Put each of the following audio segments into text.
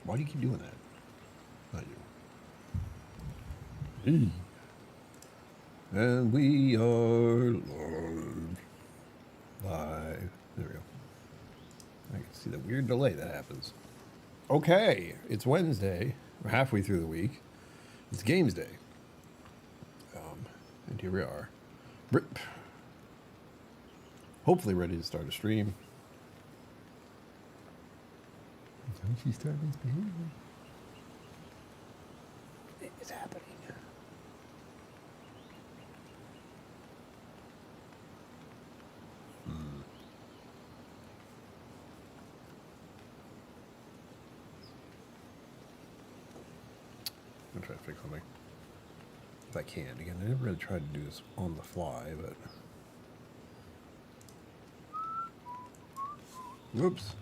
Why do you keep doing that? Not you. And we are live. Live. There we go. I can see the weird delay that happens. Okay, it's Wednesday. We're halfway through the week. It's games day. And here we are. Rip. Hopefully ready to start a stream. Don't you start misbehaving? It's happening. I'm gonna try to fix something. If I can. Again, I never really tried to do this on the fly, but... Whoops.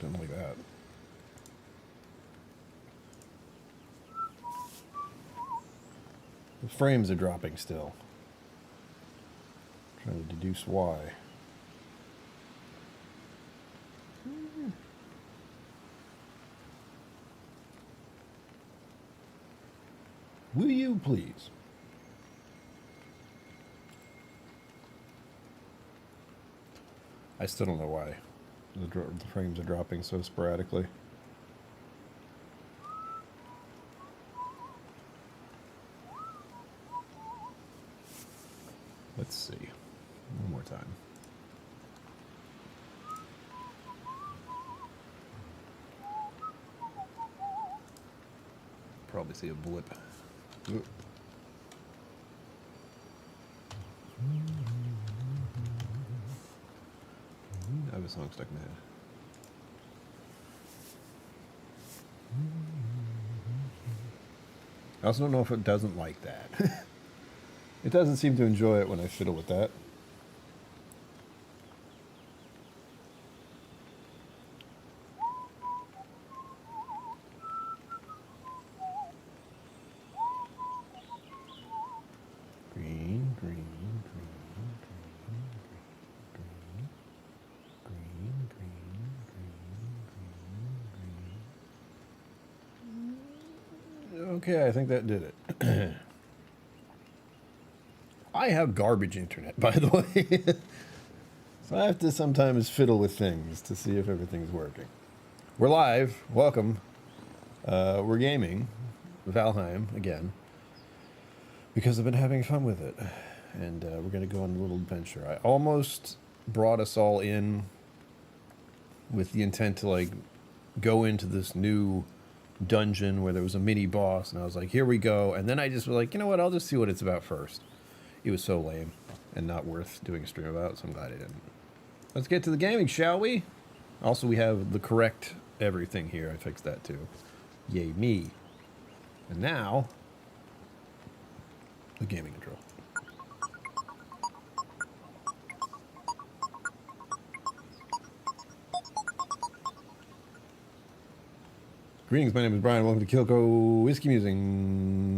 Didn't like that. The frames are dropping still. Trying to deduce why. Will you please? I still don't know why the frames are dropping so sporadically. Let's see. One more time. Probably see a blip. Ooh. I have a song stuck in my head. I also don't know if it doesn't like that. It doesn't seem to enjoy it when I fiddle with that. Green, green, green, green, green, green, green, green, green. Okay, I think that did it. I have garbage internet, by the way. So I have to sometimes fiddle with things to see if everything's working. We're live. Welcome. We're gaming Valheim again because I've been having fun with it. And we're going to go on a little adventure. I almost brought us all in with the intent to, like, go into this new dungeon where there was a mini boss. And I was like, here we go. And then I just was like, you know what? I'll just see what it's about first. It was so lame and not worth doing a stream about, so I'm glad I didn't. Let's get to the gaming, shall we? Also, we have the correct everything here. I fixed that too. Yay me. And now, the gaming intro. Greetings, my name is Brian. Welcome to KillCo Whiskey Musings.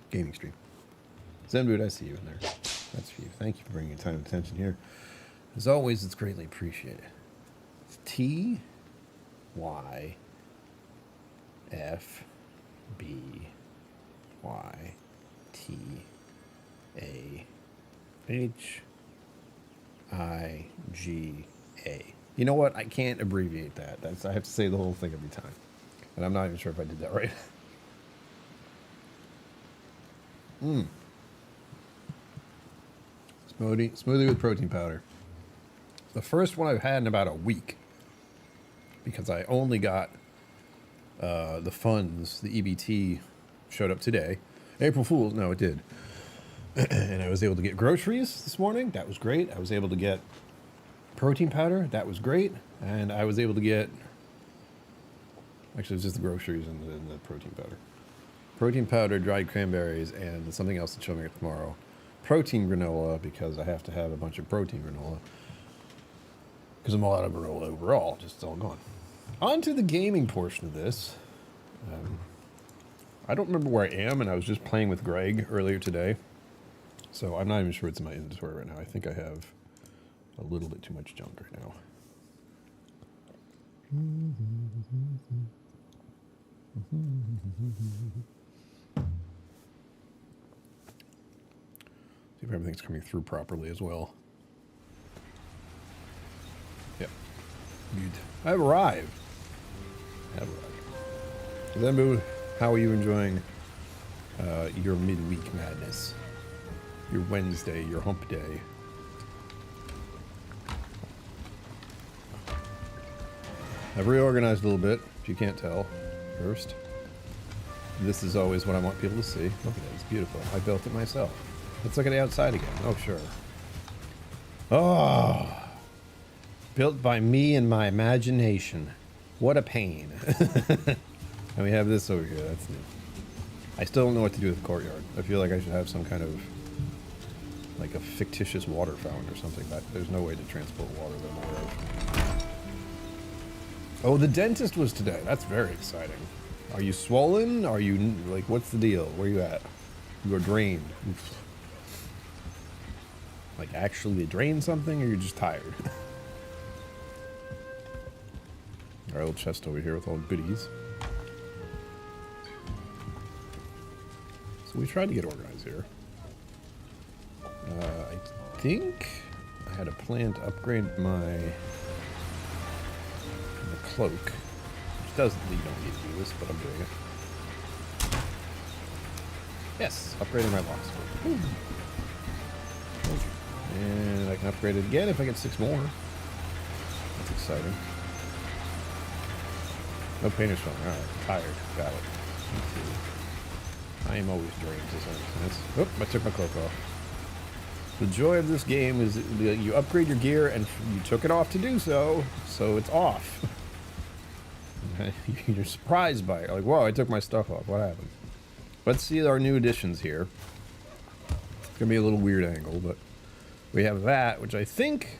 Gaming stream. Zenboot, I see you in there. That's for you. Thank you for bringing time and attention here. As always, it's greatly appreciated. It's T Y F B Y T A H I G A. You know what? I can't abbreviate that. I have to say the whole thing every time. And I'm not even sure if I did that right. Smoothie with protein powder. The first one I've had in about a week because I only got the funds. The EBT showed up today. April Fool's. No, it did. And I was able to get groceries this morning. That was great. I was able to get protein powder. That was great. And I was able to get... Actually, it was just the groceries and the protein powder. Protein powder, dried cranberries, and something else to show me tomorrow. Protein granola, because I have to have a bunch of protein granola. because I'm a lot of roll overall, just all gone. On to the gaming portion of this. I don't remember where I am, and I was just playing with Greg earlier today. So I'm not even sure it's in my inventory right now. I think I have a little bit too much junk right now. See if everything's coming through properly as well. Yep. Good. I've arrived. Lembu, how are you enjoying your midweek madness? Your Wednesday, your hump day. I've reorganized a little bit, if you can't tell. First, this is always what I want people to see. Look at it, it's beautiful. I built it myself. Let's look at the outside again. Oh, sure. Oh, built by me and my imagination. What a pain. And we have this over here, that's new. I still don't know what to do with the courtyard. I feel like I should have some kind of, like a fictitious water fountain or something, but there's no way to transport water that I'm aware of. Oh, the dentist was today. That's very exciting. Are you swollen? Are you, like, what's the deal? Where are you at? You are drained. Oof. Like, actually drained something, or you're just tired? Our little chest over here with all the goodies. So we tried to get organized here. I think I had a plan to upgrade my cloak, which doesn't, you don't need to do this, but I'm doing it. Yes, upgrading my locksmith. And I can upgrade it again if I get 6 more. That's exciting. No painter's phone. Alright, tired. Got it. Let's see. I am always drained to some extent. Oh, I took my cloak off. The joy of this game is that you upgrade your gear and you took it off to do so, so it's off. You're surprised by it. Like, whoa, I took my stuff off. What happened? Let's see our new additions here. It's going to be a little weird angle, but we have that, which I think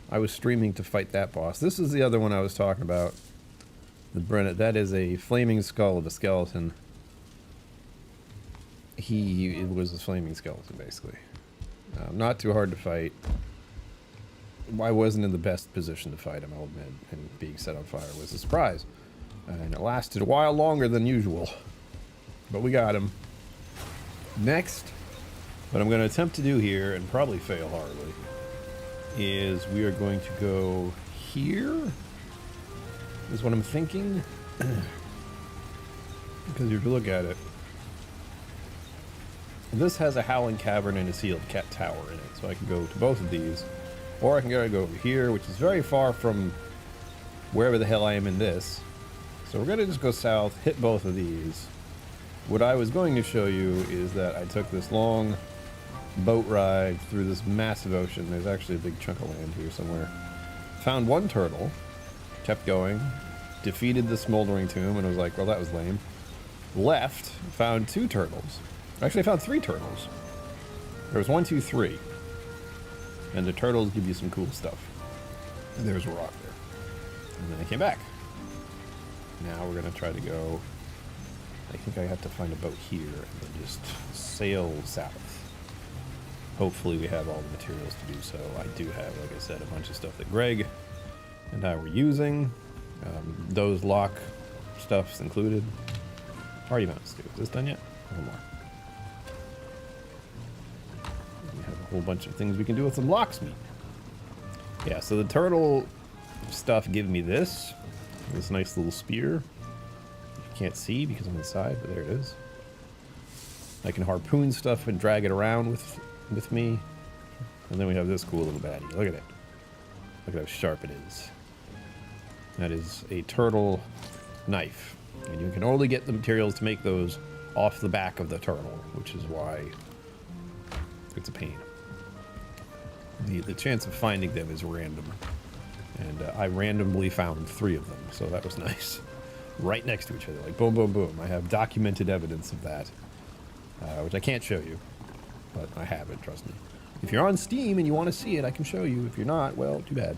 I was streaming to fight that boss. This is the other one I was talking about. The Brennet. That is a flaming skull of a skeleton. It was a flaming skeleton, basically. Not too hard to fight. I wasn't in the best position to fight him, I'll admit, and being set on fire was a surprise. And it lasted a while longer than usual. But we got him. Next, what I'm going to attempt to do here, and probably fail horribly, is we are going to go here, is what I'm thinking. Because if you look at it, this has a Howling Cavern and a sealed cat tower in it, so I can go to both of these. Or I can go over here, which is very far from wherever the hell I am in this. So we're going to just go south, hit both of these. What I was going to show you is that I took this long boat ride through this massive ocean. There's actually a big chunk of land here somewhere. Found one turtle, kept going, defeated the smoldering tomb, and was like, well, that was lame. Left, found 2 turtles. Actually, I found 3 turtles. There was 1, 2, 3. And the turtles give you some cool stuff. And there's a rock there. And then I came back. Now we're going to try to go... I think I have to find a boat here and then just sail south. Hopefully we have all the materials to do so. I do have, like I said, a bunch of stuff that Greg and I were using. Those lock stuff's included. Party mounts too. Is this done yet? One more. We have a whole bunch of things we can do with some locksmith. Yeah, so the turtle stuff give me this nice little spear. You can't see because I'm inside, but there it is. I can harpoon stuff and drag it around with me. And then we have this cool little baddie. Look at it. Look at how sharp it is. That is a turtle knife. And you can only get the materials to make those off the back of the turtle, which is why it's a pain. The chance of finding them is random. And I randomly found 3 of them, so that was nice. Right next to each other, like boom, boom, boom. I have documented evidence of that, which I can't show you, but I have it, trust me. If you're on Steam and you want to see it, I can show you. If you're not, well, too bad.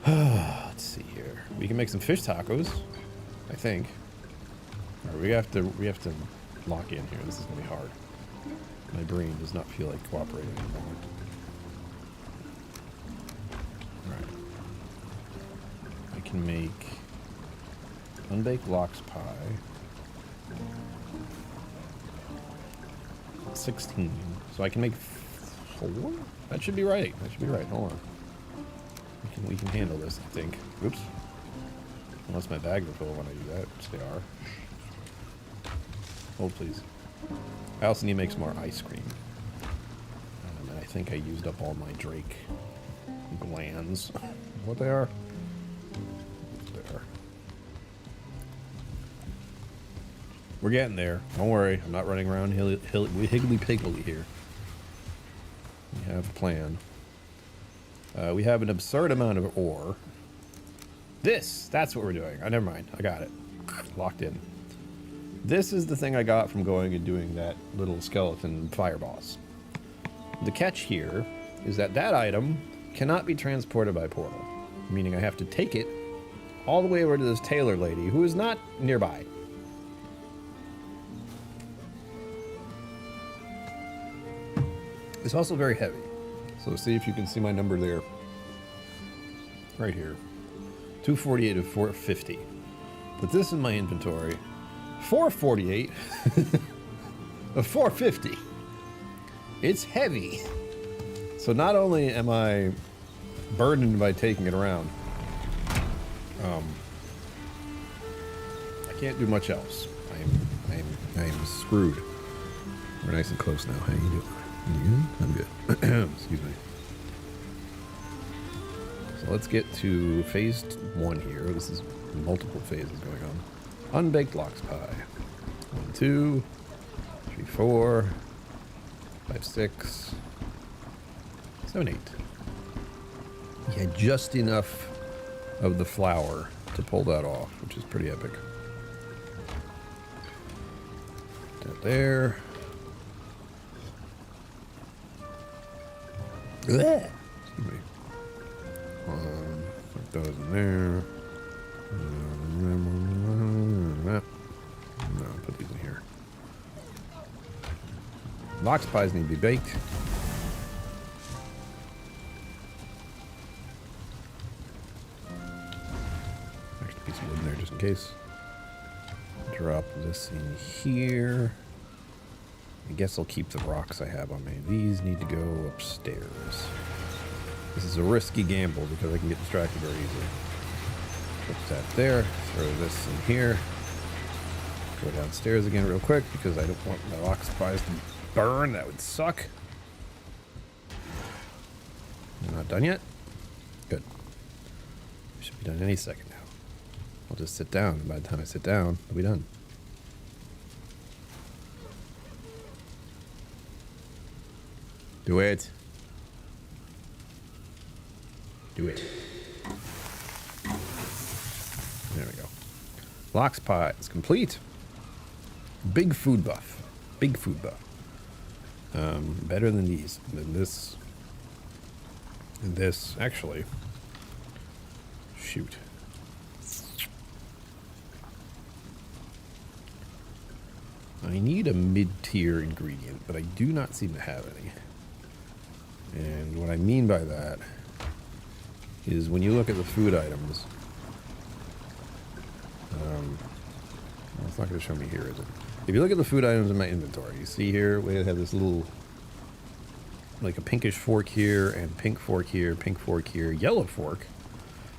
Let's see here. We can make some fish tacos, I think. Or we have to lock in here. This is gonna be hard. My brain does not feel like cooperating anymore. Alright. I can make unbaked lox pie. 16. So I can make 4? That should be right. That should be right. Hold on. We can handle this, I think. Oops. Unless my bags are full when I do that, which they are. Hold, please. I also need to make some more ice cream. And I think I used up all my Drake glands. What they are? There. We're getting there. Don't worry. I'm not running around higgly-piggly here. We have a plan. We have an absurd amount of ore. That's what we're doing. Oh, never mind. I got it. Locked in. This is the thing I got from going and doing that little skeleton fire boss. The catch here is that item cannot be transported by portal, meaning I have to take it all the way over to this tailor lady who is not nearby. It's also very heavy. So see if you can see my number there. Right here. 248 to 450. Put this in my inventory. 448 of 450. It's heavy. So not only am I burdened by taking it around, I can't do much else. I am screwed. We're nice and close now. How you doing? You good? I'm good. Excuse me. So let's get to phase 1 here. This is multiple phases going on. Unbaked lox pie. 1, 2, 3, 4, 5, 6, 7, 8. Yeah, just enough of the flour to pull that off, which is pretty epic. That there. Excuse me. Put those in there. No, put these in here. Lox pies need to be baked. Extra piece of wood in there just in case. Drop this in here. I guess I'll keep the rocks I have on me. These need to go upstairs. This is a risky gamble because I can get distracted very easily. Put that there. Throw this in here. Go downstairs again real quick because I don't want my lox pies to burn. That would suck. We're not done yet? Good. We should be done any second now. I'll just sit down. By the time I sit down, I'll be done. Do it. Do it. There we go. Lox pie is complete. Big food buff. Big food buff. Better than these. Than this. And this, actually. Shoot. I need a mid-tier ingredient, but I do not seem to have any. And what I mean by that is when you look at the food items, well, it's not going to show me here, is it? If you look at the food items in my inventory, you see here we have this little, like a pinkish fork here, and pink fork here, pink fork here, yellow fork.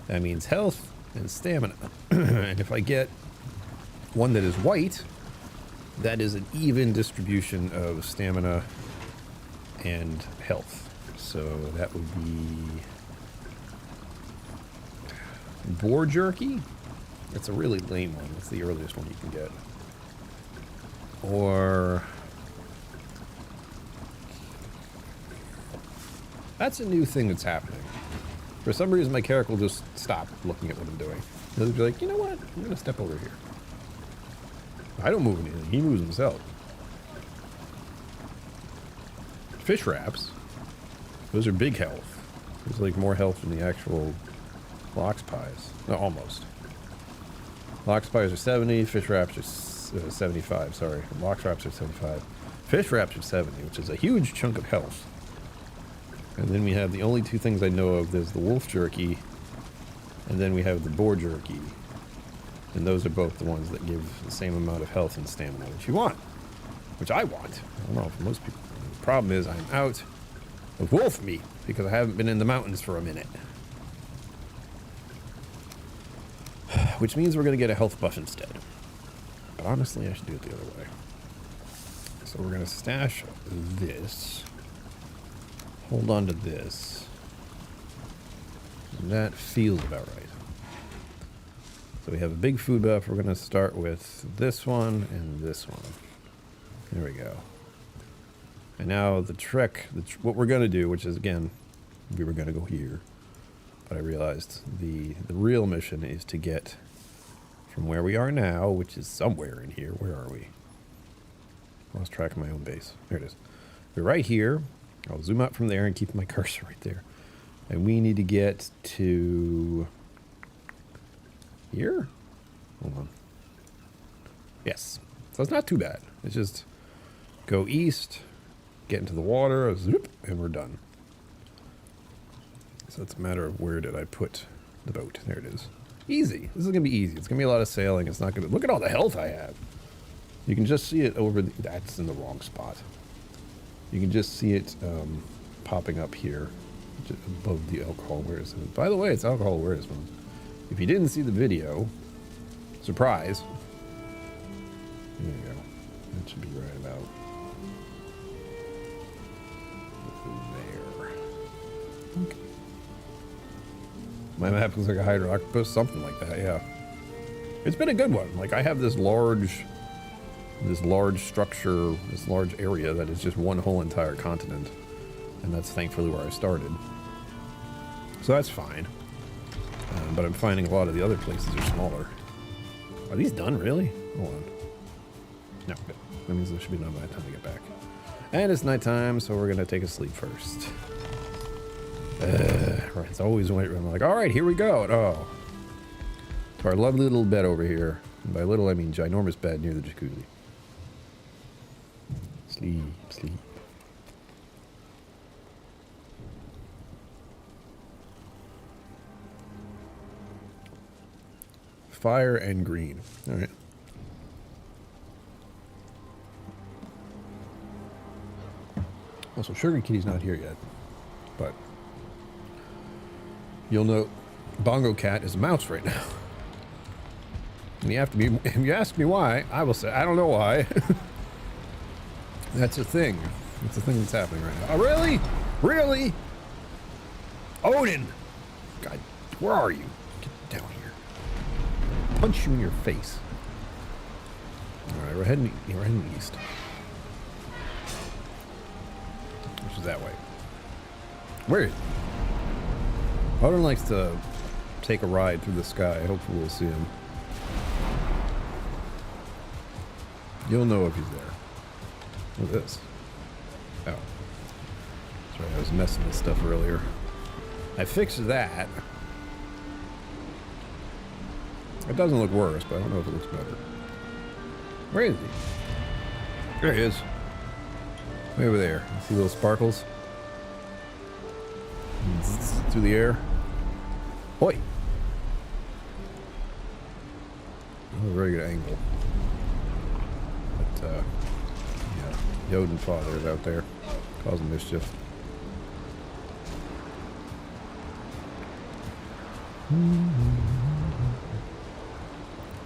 That means health and stamina. And if I get one that is white, that is an even distribution of stamina and health. So that would be boar jerky. It's a really lame one. It's the earliest one you can get. Or that's a new thing that's happening. For some reason, my character will just stop looking at what I'm doing. He'll be like, you know what? I'm going to step over here. I don't move anything. He moves himself. fish wraps. Those are big health. There's like more health than the actual lox pies. No, almost. Lox pies are 70, fish wraps are 75, sorry. Lox wraps are 75. Fish wraps are 70, which is a huge chunk of health. And then we have the only two things I know of. There's the wolf jerky, and then we have the boar jerky. And those are both the ones that give the same amount of health and stamina that you want. Which I want. I don't know for most people. The problem is I'm out of wolf meat because I haven't been in the mountains for a minute. Which means we're going to get a health buff instead. But honestly, I should do it the other way. So we're going to stash this. Hold on to this. And that feels about right. So we have a big food buff. We're going to start with this one and this one. There we go. And now the trick, what we're going to do, which is, again, we were going to go here. But I realized the real mission is to get from where we are now, which is somewhere in here. Where are we? Lost track of my own base. There it is. We're right here. I'll zoom out from there and keep my cursor right there. And we need to get to here? Hold on. Yes. So it's not too bad. It's just go east, get into the water, zoop, and we're done. So it's a matter of where did I put the boat. There it is. Easy. This is going to be easy. It's going to be a lot of sailing. It's not going to... Look at all the health I have. You can just see it over... That's in the wrong spot. You can just see it popping up here just above the alcohol awareness. By the way, it's alcohol awareness month. If you didn't see the video, surprise. There you go. That should be right about there. Okay. My map looks like a hydro octopus, something like that, yeah. It's been a good one. Like, I have this large structure, this large area that is just one whole entire continent. And that's thankfully where I started. So that's fine. But I'm finding a lot of the other places are smaller. Are these done, really? Hold on. No, good. That means there should be enough time to get back. And it's nighttime, so we're going to take a sleep first. Right, it's always when I'm like, all right, here we go. And, oh. To our lovely little bed over here. And by little, I mean ginormous bed near the jacuzzi. Sleep, sleep. Fire and green. All right. Also, Sugar Kitty's not here yet, but you'll note Bongo Cat is a mouse right now. And if you ask me why, I will say, I don't know why. That's a thing. It's a thing that's happening right now. Oh, really? Really? Odin! God, where are you? Get down here. Punch you in your face. Alright, we're heading east. Which is that way. Where is he? Odin likes to take a ride through the sky. Hopefully we'll see him. You'll know if he's there. What's this? Oh. Sorry, I was messing with stuff earlier. I fixed that. It doesn't look worse, but I don't know if it looks better. Where is he? There he is. Way over there. You see little sparkles? Through the air. Oi! That was a very good angle. But, yeah, the Odin father is out there causing mischief.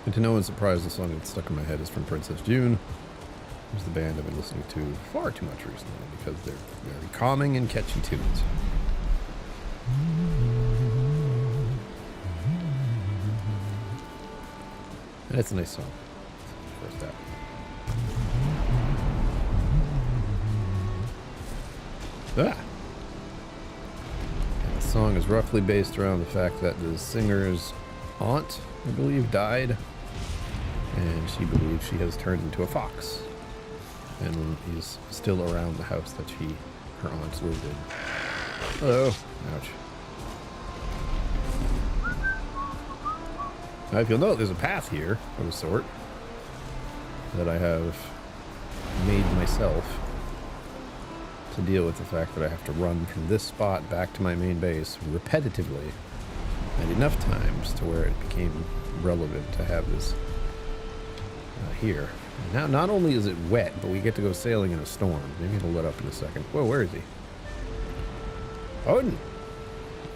And to no one's surprise, the song that's stuck in my head is from Princess June. It's the band I've been listening to far too much recently because they're very calming and catchy tunes. And it's a nice song. First step. Ah! And the song is roughly based around the fact that the singer's aunt, I believe, died. And she believes she has turned into a fox. And he's still around the house that she Her aunt's really good. Hello. Ouch. Now, if you'll note, there's a path here of a sort that I have made myself to deal with the fact that I have to run from this spot back to my main base repetitively and enough times to where it became relevant to have this here. Now, not only is it wet, but we get to go sailing in a storm. Maybe it'll let up in a second. Whoa, where is he? Odin!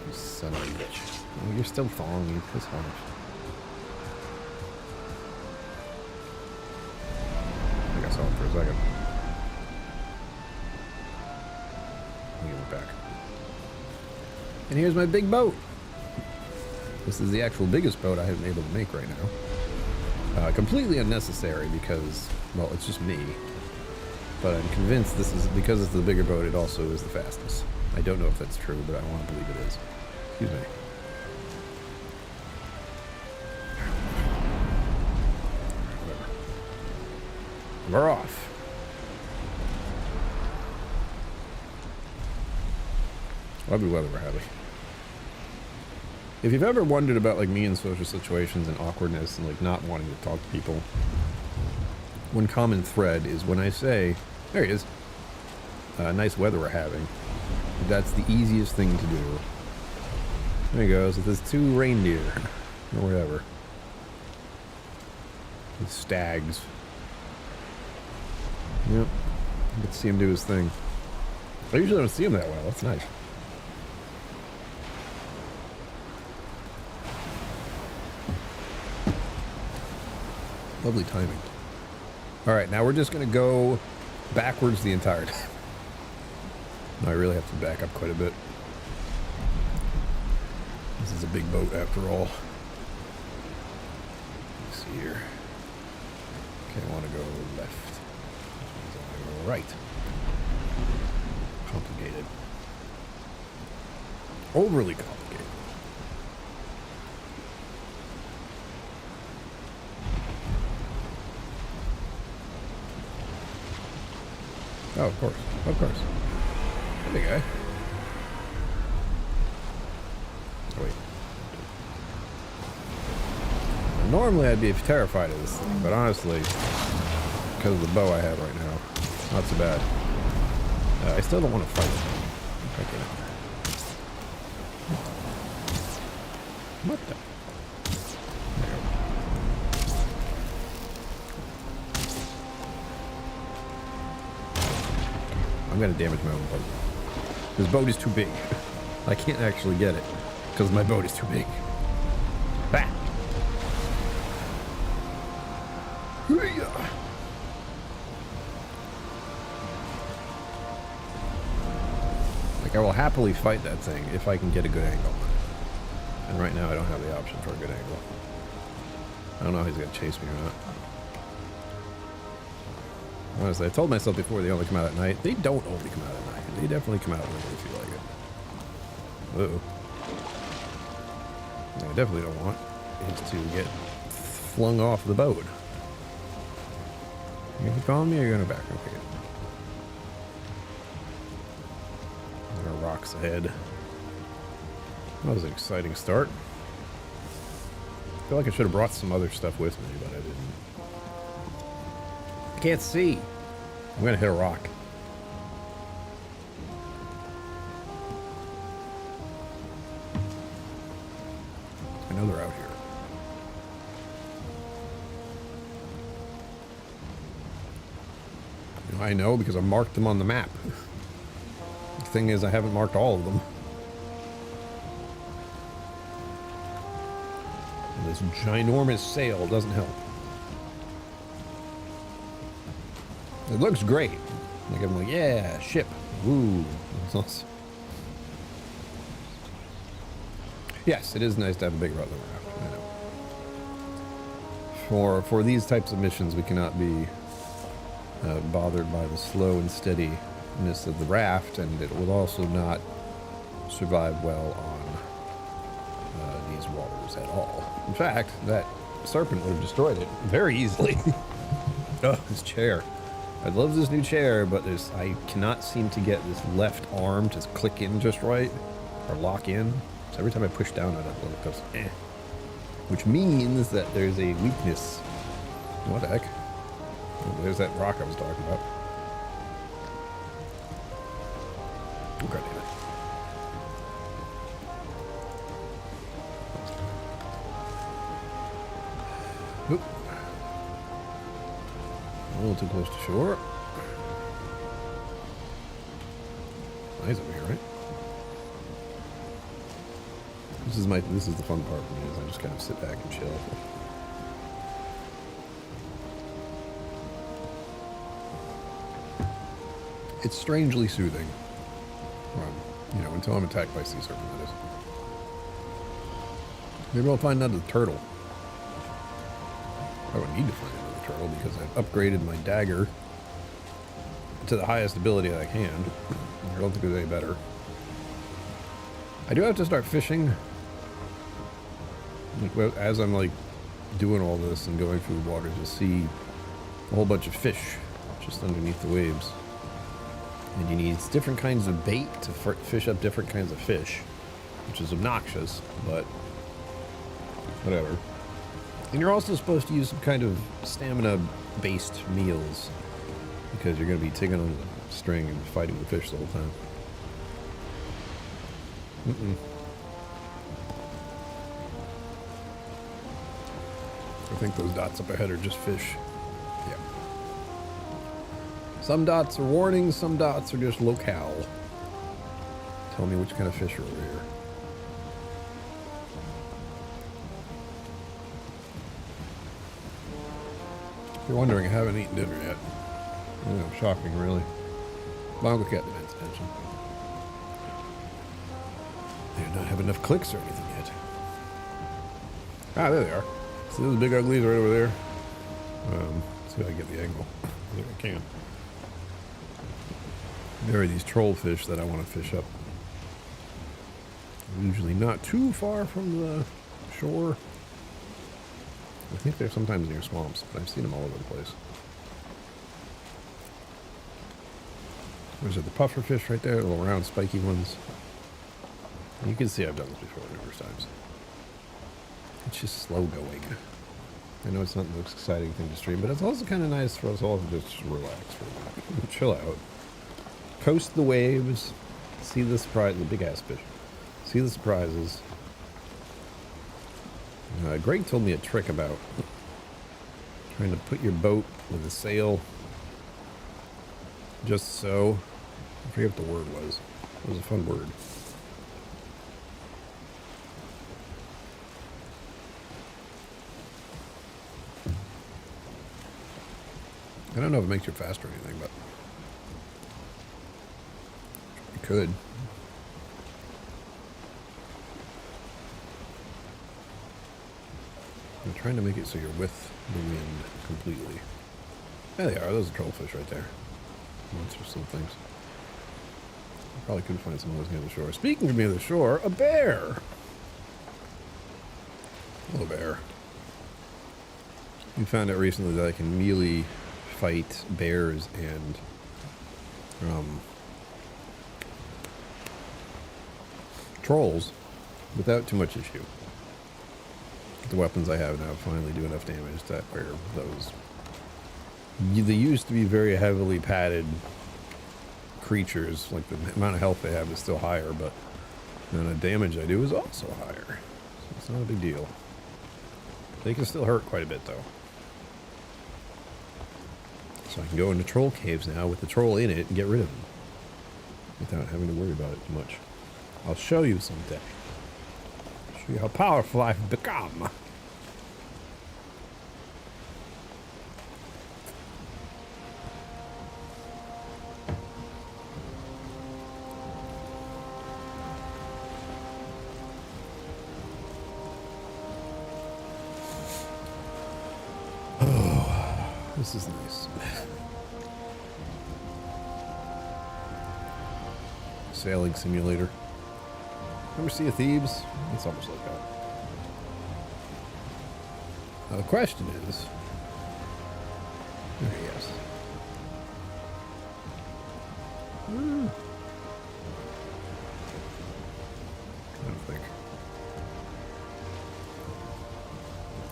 You son of a bitch. Oh, you're still following me. Piss off. I think I saw him for a second. I'll give it back. And here's my big boat. This is the actual biggest boat I have been able to make right now. Completely unnecessary because, well, it's just me. But I'm convinced this is, because it's the bigger boat, it also is the fastest. I don't know if that's true, but I want to believe it is. Excuse me. Whatever. We're off. Lovely weather we're having. If you've ever wondered about like me in social situations and awkwardness and like not wanting to talk to people, one common thread is when I say, there he is, nice weather we're having, that's the easiest thing to do. There he goes with his 2 reindeer, or whatever. His stags. Yep, I get to see him do his thing. I usually don't see him that well, that's nice. Lovely timing. Alright, now we're just going to go backwards the entire time. I really have to back up quite a bit. This is a big boat after all. Let's see here. Okay, I want to go left. Which means I want to go right. Complicated. Overly complicated. Oh, of course. Of course. There you go. Oh, wait. Normally I'd be terrified of this thing, but honestly, because of the bow I have right now, not so bad. I still don't want to fight it. Okay. What the? There you go. I'm going to damage my own boat. This boat is too big. I can't actually get it because my boat is too big. Bah! Like, I will happily fight that thing if I can get a good angle on it. And right now I don't have the option for a good angle. I don't know if he's going to chase me or not. Honestly, I told myself before they only come out at night. They don't only come out at night. They definitely come out when they feel like it. Uh-oh. What I definitely don't want is to get flung off the boat. You gonna keep calling me or are you gonna back? Okay, good. There are rocks ahead. That was an exciting start. I feel like I should have brought some other stuff with me, but I didn't. I can't see. I'm gonna hit a rock. I know they're out here. You know, I know because I marked them on the map. The thing is, I haven't marked all of them. And this ginormous sail doesn't help. It looks great. Like I'm like, yeah, ship. Woo. Awesome. Yes, it is nice to have a big rudder raft. I know. For these types of missions, we cannot be bothered by the slow and steadiness of the raft, and it will also not survive well on these waters at all. In fact, that serpent would have destroyed it very easily. Oh, this chair. I love this new chair, but I cannot seem to get this left arm to click in just right or lock in. So every time I push down on it, it goes eh. Which means that there's a weakness. What the heck? Oh, there's that rock I was talking about. Oh, God damn it. Oop. A little too close to shore. Nice over here, right? This is the fun part for me, is I just kind of sit back and chill. It's strangely soothing. You know, until I'm attacked by sea serpent, that is. Maybe I'll find another turtle. I don't need to find another turtle because I've upgraded my dagger to the highest ability that I can. I don't think there's any better. I do have to start fishing. Like, as I'm like doing all this and going through the waters, you'll see a whole bunch of fish just underneath the waves. And you need different kinds of bait to fish up different kinds of fish, which is obnoxious, but whatever. And you're also supposed to use some kind of stamina-based meals, because you're going to be taking on the string and fighting the fish the whole time. I think those dots up ahead are just fish. Yeah. Some dots are warnings, some dots are just locale. Tell me which kind of fish are over here. If you're wondering, I haven't eaten dinner yet. Oh, shocking, really. But I'll look at the man's attention. They do not have enough clicks or anything yet. Ah, there they are. See those big uglies right over there? See if I can get the angle. I think I can. There are these troll fish that I want to fish up. Usually not too far from the shore. I think they're sometimes near swamps, but I've seen them all over the place. There's the puffer fish right there, the little round spiky ones. You can see I've done this before numerous times. It's just slow going. I know it's not the most exciting thing to stream, but it's also kind of nice for us all to just relax for a minute. Chill out. Coast the waves. See the surprise, the big ass fish. See the surprises. Greg told me a trick about trying to put your boat with a sail just so. I forget what the word was. It was a fun word. I don't know if it makes you faster or anything, but it could. I'm trying to make it so you're with the wind completely. There they are. Those are trollfish right there. Monsters, some things. I probably could find some of those near the shore. Speaking of near the shore, a bear. Hello, bear. We found out recently that I can melee fight bears and trolls without too much issue. The weapons I have now finally do enough damage that where those they used to be very heavily padded creatures, like the amount of health they have is still higher, but the amount of damage I do is also higher, so it's not a big deal. They can still hurt quite a bit though. So I can go into troll caves now with the troll in it and get rid of them without having to worry about it too much. I'll show you someday. Show you how powerful I've become. Oh, this is nice. Sailing simulator. Remember Sea of Thieves? It's almost like that. Now the question is, yes, I don't think.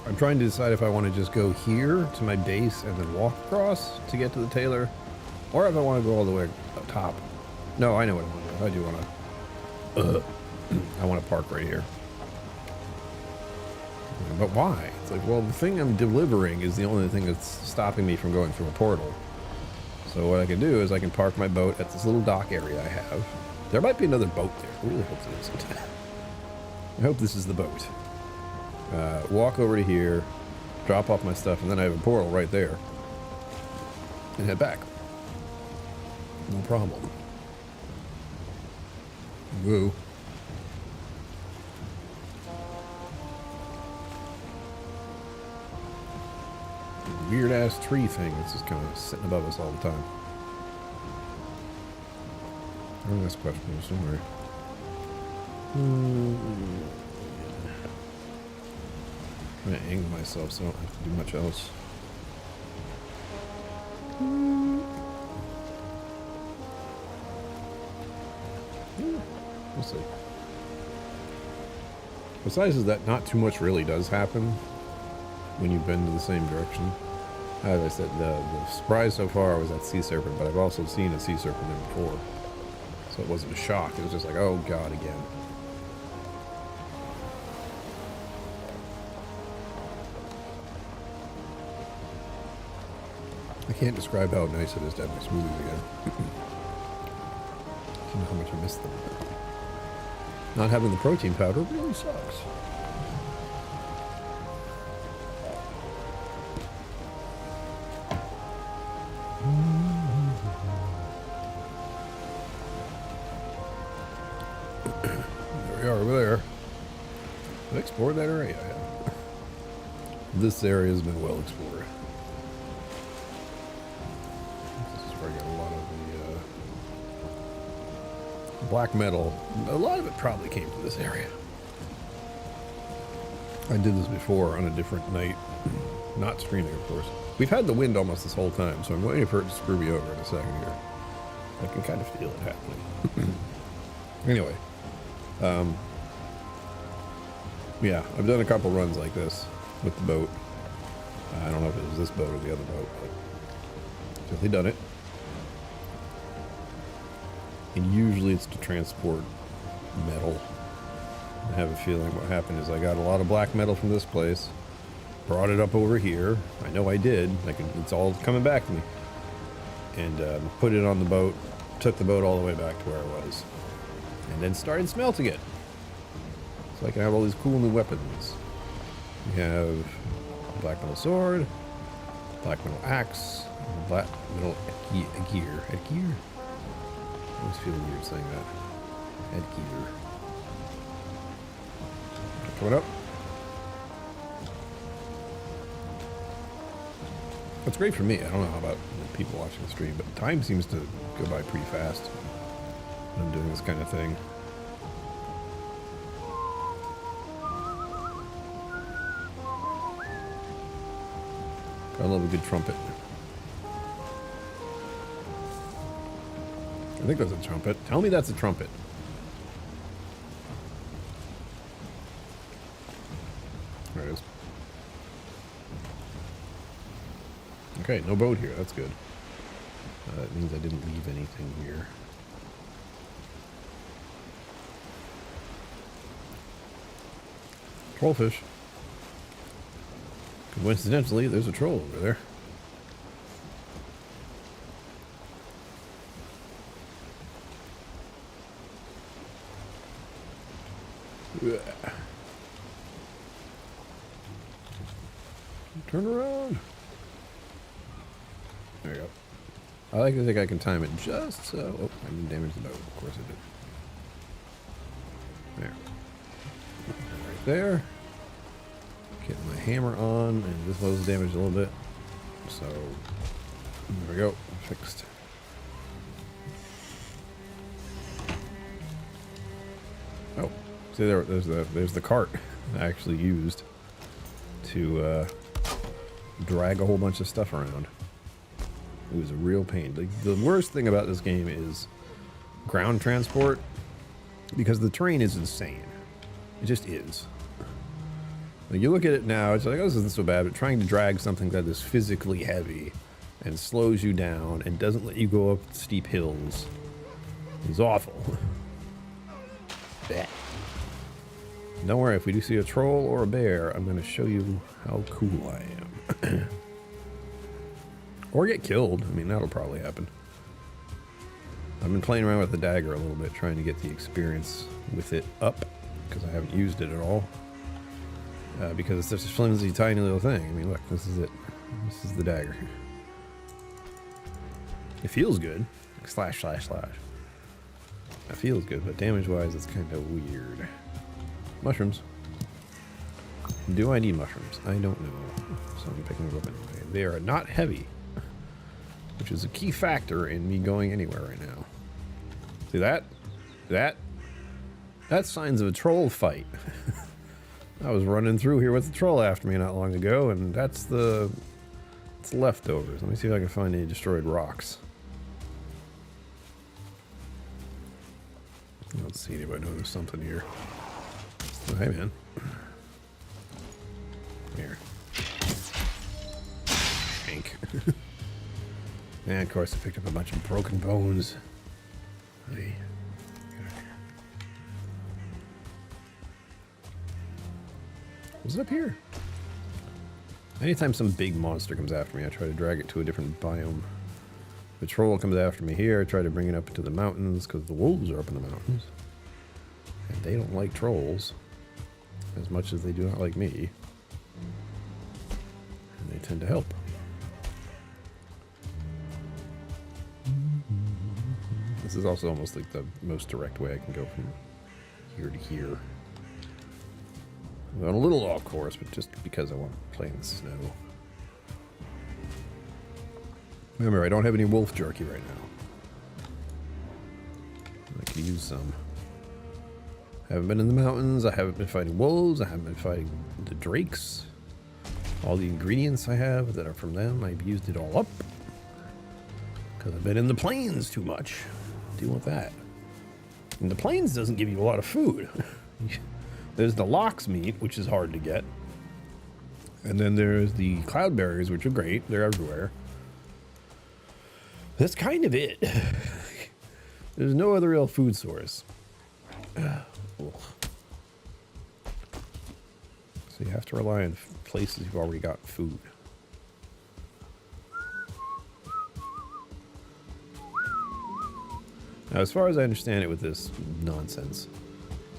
I'm trying to decide if I want to just go here to my base and then walk across to get to the tailor, or if I want to go all the way up top. No, I know what I want to do. I do want to. I want to park right here. But why? It's like, well, the thing I'm delivering is the only thing that's stopping me from going through a portal. So what I can do is I can park my boat at this little dock area I have. There might be another boat there. I really hope there isn't. I hope this is the boat. Walk over to here, drop off my stuff, and then I have a portal right there. And head back. No problem. Woo. Weird ass tree thing that's just kind of sitting above us all the time. I don't ask questions somewhere. I'm gonna angle myself so I don't have to do much else. We'll see. Besides that, not too much really does happen when you bend to the same direction. As I said, the surprise so far was that sea serpent, but I've also seen a sea serpent there before. So it wasn't a shock, it was just like, oh god, again. I can't describe how nice it is to have my smoothies again. You know how much I miss them. Not having the protein powder really sucks. There we are over there. Have I explored that area? I have. This area has been well explored. This is where I got a lot of the black metal. A lot of it probably came from this area. I did this before on a different night. Not streaming, of course. We've had the wind almost this whole time, so I'm waiting for it to screw me over in a second here. I can kind of feel it happening. Anyway. Yeah, I've done a couple runs like this with the boat. I don't know if it was this boat or the other boat, but I've definitely done it. And usually it's to transport metal. I have a feeling what happened is I got a lot of black metal from this place, brought it up over here. I know I did. It's all coming back to me. And put it on the boat, took the boat all the way back to where I was. And then started smelting it. So I can have all these cool new weapons. We have a black metal sword, black metal axe, black metal gear. I always feel weird saying that. Headgear. Coming up. It's great for me. I don't know how about people watching the stream, but time seems to go by pretty fast when I'm doing this kind of thing. I love a good trumpet. I think that's a trumpet. Tell me that's a trumpet. There it is. Okay, no boat here. That's good. That means I didn't leave anything here. Trollfish. Coincidentally, there's a troll over there. Turn around. There you go. I like to think I can time it just so. Oh, I didn't damage the boat. Of course I did. There. Right there. Getting my hammer on, and this was damaged a little bit. So, there we go. Fixed. Oh, see there's the cart I actually used to drag a whole bunch of stuff around. It was a real pain. The worst thing about this game is ground transport because the terrain is insane. It just is. Like you look at it now, it's like, oh, this isn't so bad, but trying to drag something that is physically heavy and slows you down and doesn't let you go up steep hills is awful. Don't worry, if we do see a troll or a bear, I'm going to show you how cool I am. Or get killed. I mean, that'll probably happen. I've been playing around with the dagger a little bit, trying to get the experience with it up, because I haven't used it at all. Because it's just a flimsy, tiny little thing. I mean, look, this is it. This is the dagger. It feels good. Like slash, slash, slash. It feels good, but damage-wise, it's kind of weird. Mushrooms. Do I need mushrooms? I don't know. So I'm picking them up anyway. They are not heavy, which is a key factor in me going anywhere right now. See that? That's signs of a troll fight. I was running through here with the troll after me not long ago, and that's it's leftovers. Let me see if I can find any destroyed rocks. Let's see if I know there's something here. Oh, hey, man. Here. Shank. And of course I picked up a bunch of broken bones. Hey. What's up here? Anytime some big monster comes after me, I try to drag it to a different biome. The troll comes after me here, I try to bring it up to the mountains, because the wolves are up in the mountains. And they don't like trolls as much as they do not like me. And they tend to help. This is also almost like the most direct way I can go from here to here. I'm going a little off course, but just because I want to play in the snow. Remember, I don't have any wolf jerky right now. I could use some. I haven't been in the mountains, I haven't been fighting wolves, I haven't been fighting the drakes. All the ingredients I have that are from them, I've used it all up. Because I've been in the plains too much. Deal with that. And the plains doesn't give you a lot of food. There's the lox meat, which is hard to get. And then there's the cloudberries, which are great. They're everywhere. That's kind of it. There's no other real food source. So you have to rely on places you've already got food. Now, as far as I understand it with this nonsense,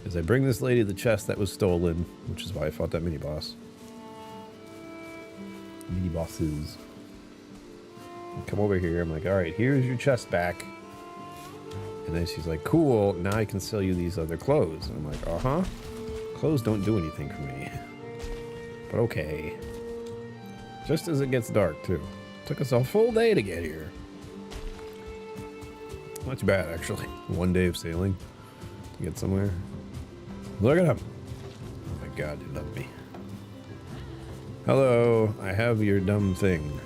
is I bring this lady the chest that was stolen, which is why I fought that mini-boss. Mini-bosses. Come over here, I'm like, alright, here's your chest back. And then she's like, cool, now I can sell you these other clothes. And I'm like, uh-huh. Clothes don't do anything for me. But okay. Just as it gets dark, too. Took us a full day to get here. Not too bad, actually. One day of sailing to get somewhere. Look at him. Oh my god, they love me. Hello, I have your dumb thing.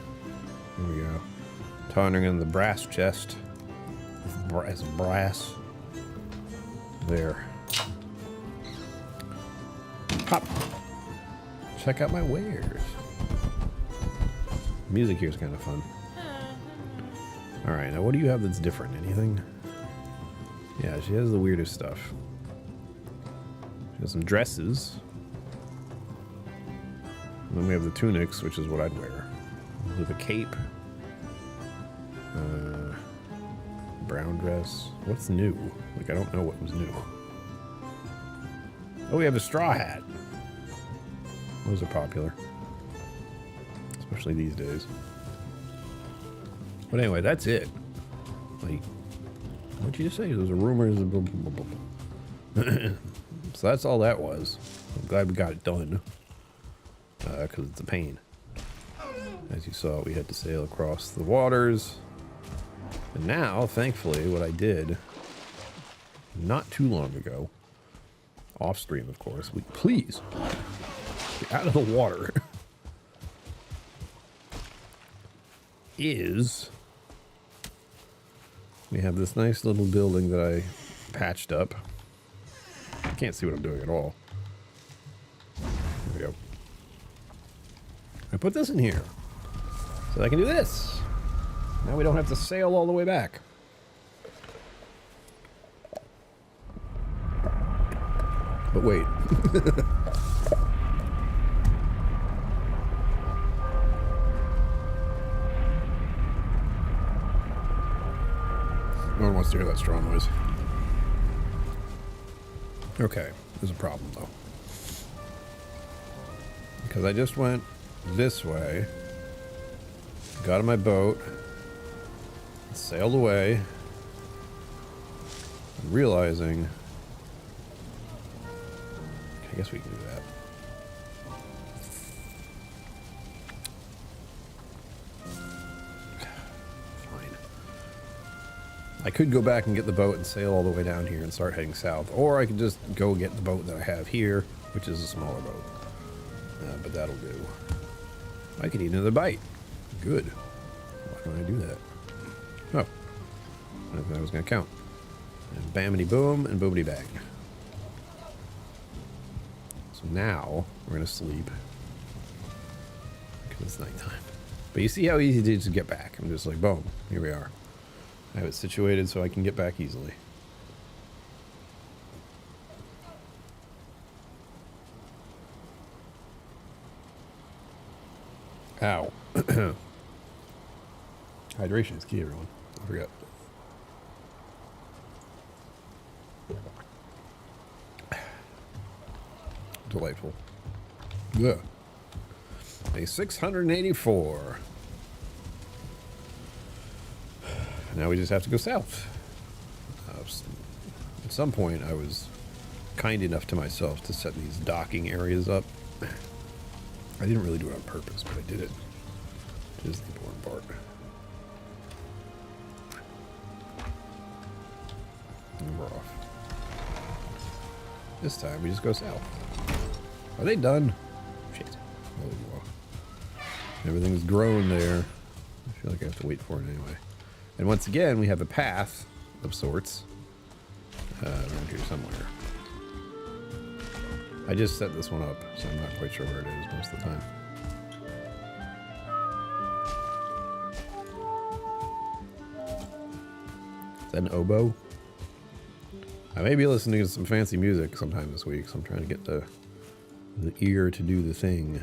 Here we go. Turning in the brass chest. It's brass. There. Pop. Check out my wares. Music here is kind of fun. Alright, now what do you have that's different? Anything? Yeah, she has the weirdest stuff. She has some dresses. And then we have the tunics, which is what I'd wear. With a cape. Brown dress. What's new? Like, I don't know what was new. Oh, we have a straw hat. Those are popular. Especially these days. But anyway, that's it. Like, what'd you just say? Those are rumors. So that's all that was. I'm glad we got it done. Because it's a pain. As you saw, we had to sail across the waters. And now, thankfully, what I did not too long ago, off stream, of course, please get out of the water, is We have this nice little building that I patched up. I can't see what I'm doing at all. There we go. I put this in here so that I can do this. Now we don't have to sail all the way back. But wait. No one wants to hear that straw noise. Okay, there's a problem though. Because I just went this way, got on my boat, sailed away, realizing, I guess we can do that. Fine. I could go back and get the boat and sail all the way down here and start heading south, or I could just go get the boat that I have here, which is a smaller boat. But that'll do. I could eat another bite. Good. Why don't I do that? Oh. I didn't think that was going to count. And bamity boom and boomity bang. So now we're going to sleep. Because it's nighttime. But you see how easy it is to get back. I'm just like, boom, here we are. I have it situated so I can get back easily. Ow. Hydration is key, everyone. I forgot. Delightful. Yeah. A 684. Now we just have to go south. At some point, I was kind enough to myself to set these docking areas up. I didn't really do it on purpose, but I did it. Which is the important part. And we're off. This time we just go south. Are they done? Shit. Oh, well. Everything's grown there. I feel like I have to wait for it anyway. And once again, we have a path of sorts around here somewhere. I just set this one up, so I'm not quite sure where it is most of the time. Is that an oboe? I may be listening to some fancy music sometime this week, so I'm trying to get the ear to do the thing.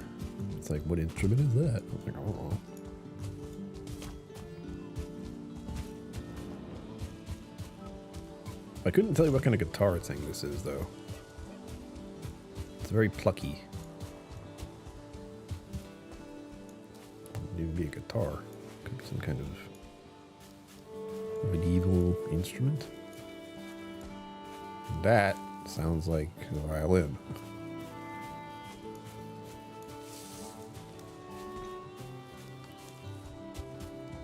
It's like, what instrument is that? I'm like, oh. I couldn't tell you what kind of guitar thing this is, though. It's very plucky. It would be a guitar. Could be some kind of medieval instrument. And that sounds like a violin.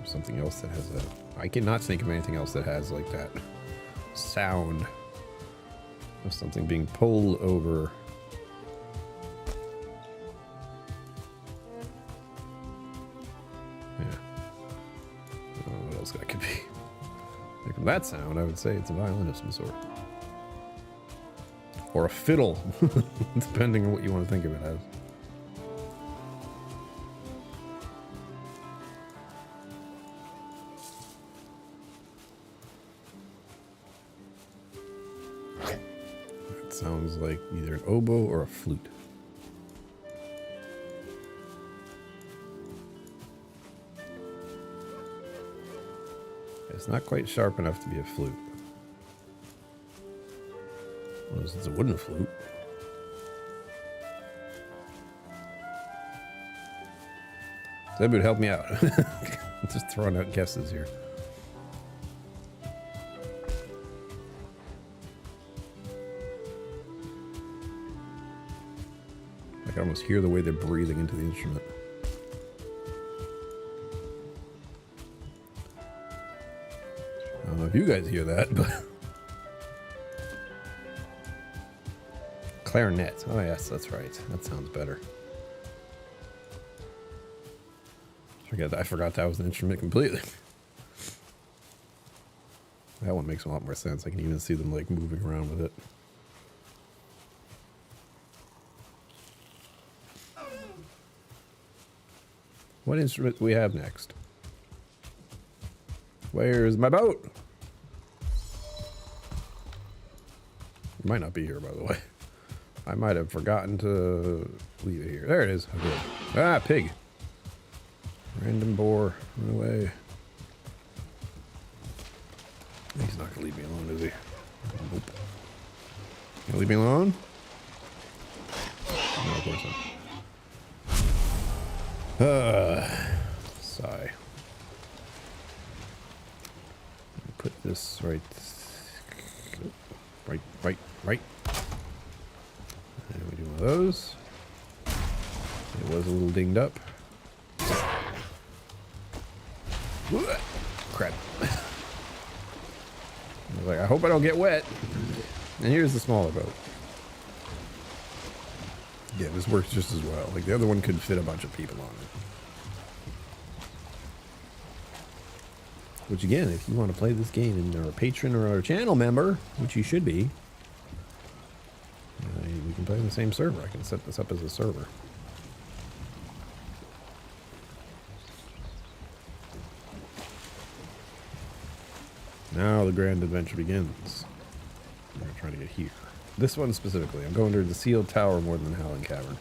Something else that has a... I cannot think of anything else that has like that sound of something being pulled over. What else that could be? Like from that sound, I would say it's a violin of some sort. Or a fiddle, depending on what you want to think of it as. It sounds like either an oboe or a flute. It's not quite sharp enough to be a flute. Unless it's a wooden flute. That would help me out. Just throwing out guesses here. I can almost hear the way they're breathing into the instrument. I don't know if you guys hear that, but... Clarinet. Oh yes, that's right. That sounds better. I forgot that was an instrument completely. That one makes a lot more sense. I can even see them like moving around with it. What instrument do we have next? Where's my boat? It might not be here, by the way. I might have forgotten to leave it here. There it is. Okay. Ah, pig. Random boar. Run away. He's not gonna leave me alone, is he? Nope. Gonna leave me alone? No, of course not. Sigh. Put this right. Right. And we do one of those. It was a little dinged up. Crap. I was like, I hope I don't get wet. And here's the smaller boat. Yeah, this works just as well. Like the other one could fit a bunch of people on it. Which again, if you want to play this game and you're a patron or a channel member, which you should be, we can play in the same server. I can set this up as a server. Now the grand adventure begins. We're trying to get here. This one specifically. I'm going to the Sealed Tower more than the Howling Cavern.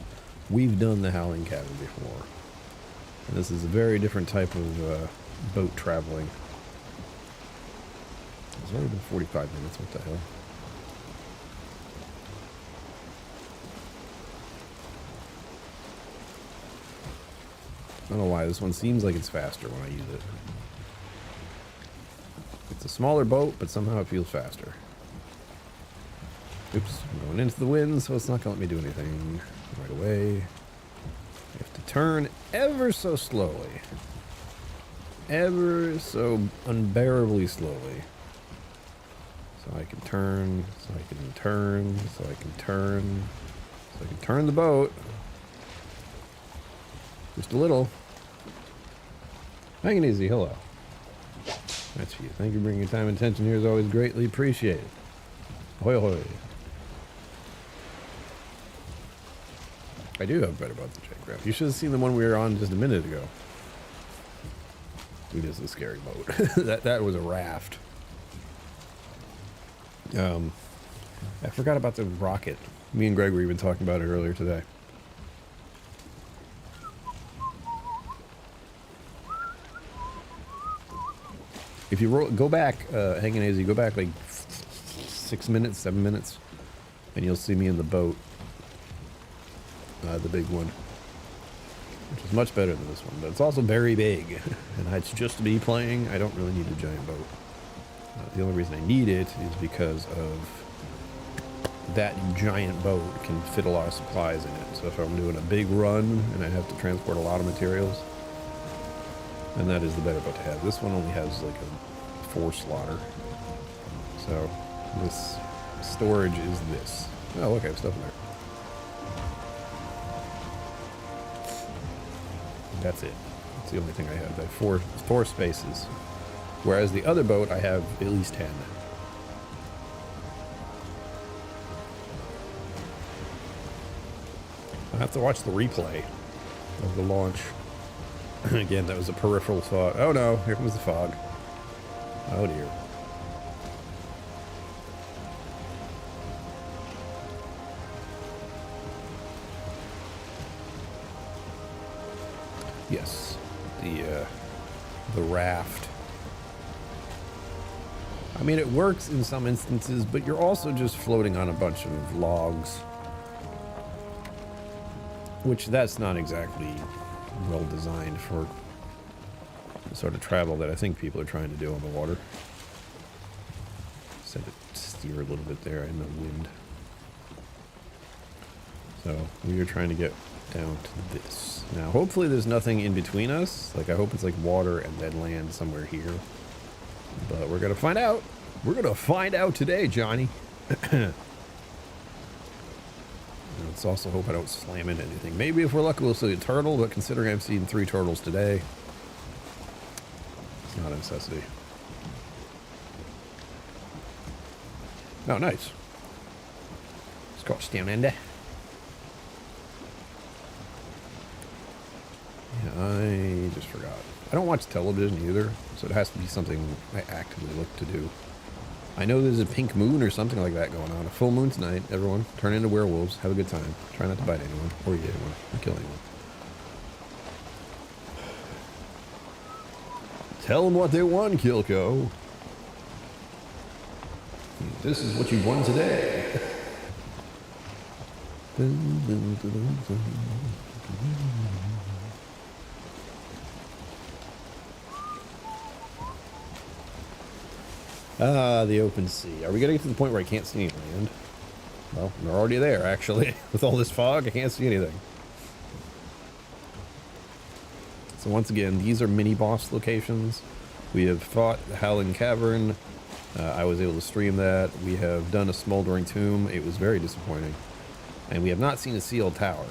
We've done the Howling Cavern before. And this is a very different type of boat traveling. It's already been 45 minutes. What the hell? I don't know why this one seems like it's faster when I use it. It's a smaller boat, but somehow it feels faster. Oops, I'm going into the wind, so it's not going to let me do anything right away. I have to turn ever so slowly. Ever so unbearably slowly. So I can turn, so I can turn, so I can turn, so I can turn the boat. Just a little. Hang it easy, hello. That's for you. Thank you for bringing your time and attention here is always greatly appreciated. Ahoy, ahoy. I do have a better boat than J-Craft. You should have seen the one we were on just a minute ago. It is a scary boat. that was a raft. I forgot about the rocket. Me and Greg were even talking about it earlier today. If you go back, hanging as you go back like 6 minutes, 7 minutes, and you'll see me in the boat, the big one, which is much better than this one, but it's also very big, and it's just me playing. I don't really need a giant boat. The only reason I need it is because of that giant boat can fit a lot of supplies in it. So if I'm doing a big run and I have to transport a lot of materials, and that is the better boat to have. This one only has like a 4-slotter. So this storage is this. Oh, look, I have stuff in there. That's it. That's the only thing I have. I have four spaces. Whereas the other boat, I have at least 10. I have to watch the replay of the launch. Again, that was a peripheral thought. Oh no, here comes the fog. Oh dear. Yes, the raft. I mean, it works in some instances, but you're also just floating on a bunch of logs, which that's not exactly well designed for the sort of travel that I think people are trying to do on the water. Set it steer a little bit there in the wind. So we are trying to get down to this. Now hopefully there's nothing in between us. Like I hope it's like water and then land somewhere here. But we're gonna find out. We're gonna find out today, Johnny. Let's also hope I don't slam into anything. Maybe if we're lucky we'll see a turtle, but considering I've seen 3 turtles today, it's not a necessity. Oh, nice. Scotch down under. Yeah, I just forgot. I don't watch television either, so it has to be something I actively look to do. I know there's a pink moon or something like that going on. A full moon tonight, everyone. Turn into werewolves. Have a good time. Try not to bite anyone, or eat anyone, or kill anyone. Tell them what they won, KillCo. This is what you won today. Ah, the open sea. Are we gonna get to the point where I can't see any land? Well, we're already there, actually. With all this fog, I can't see anything. So once again, these are mini-boss locations. We have fought the Howling Cavern. I was able to stream that. We have done a Smoldering Tomb. It was very disappointing. And we have not seen a sealed tower.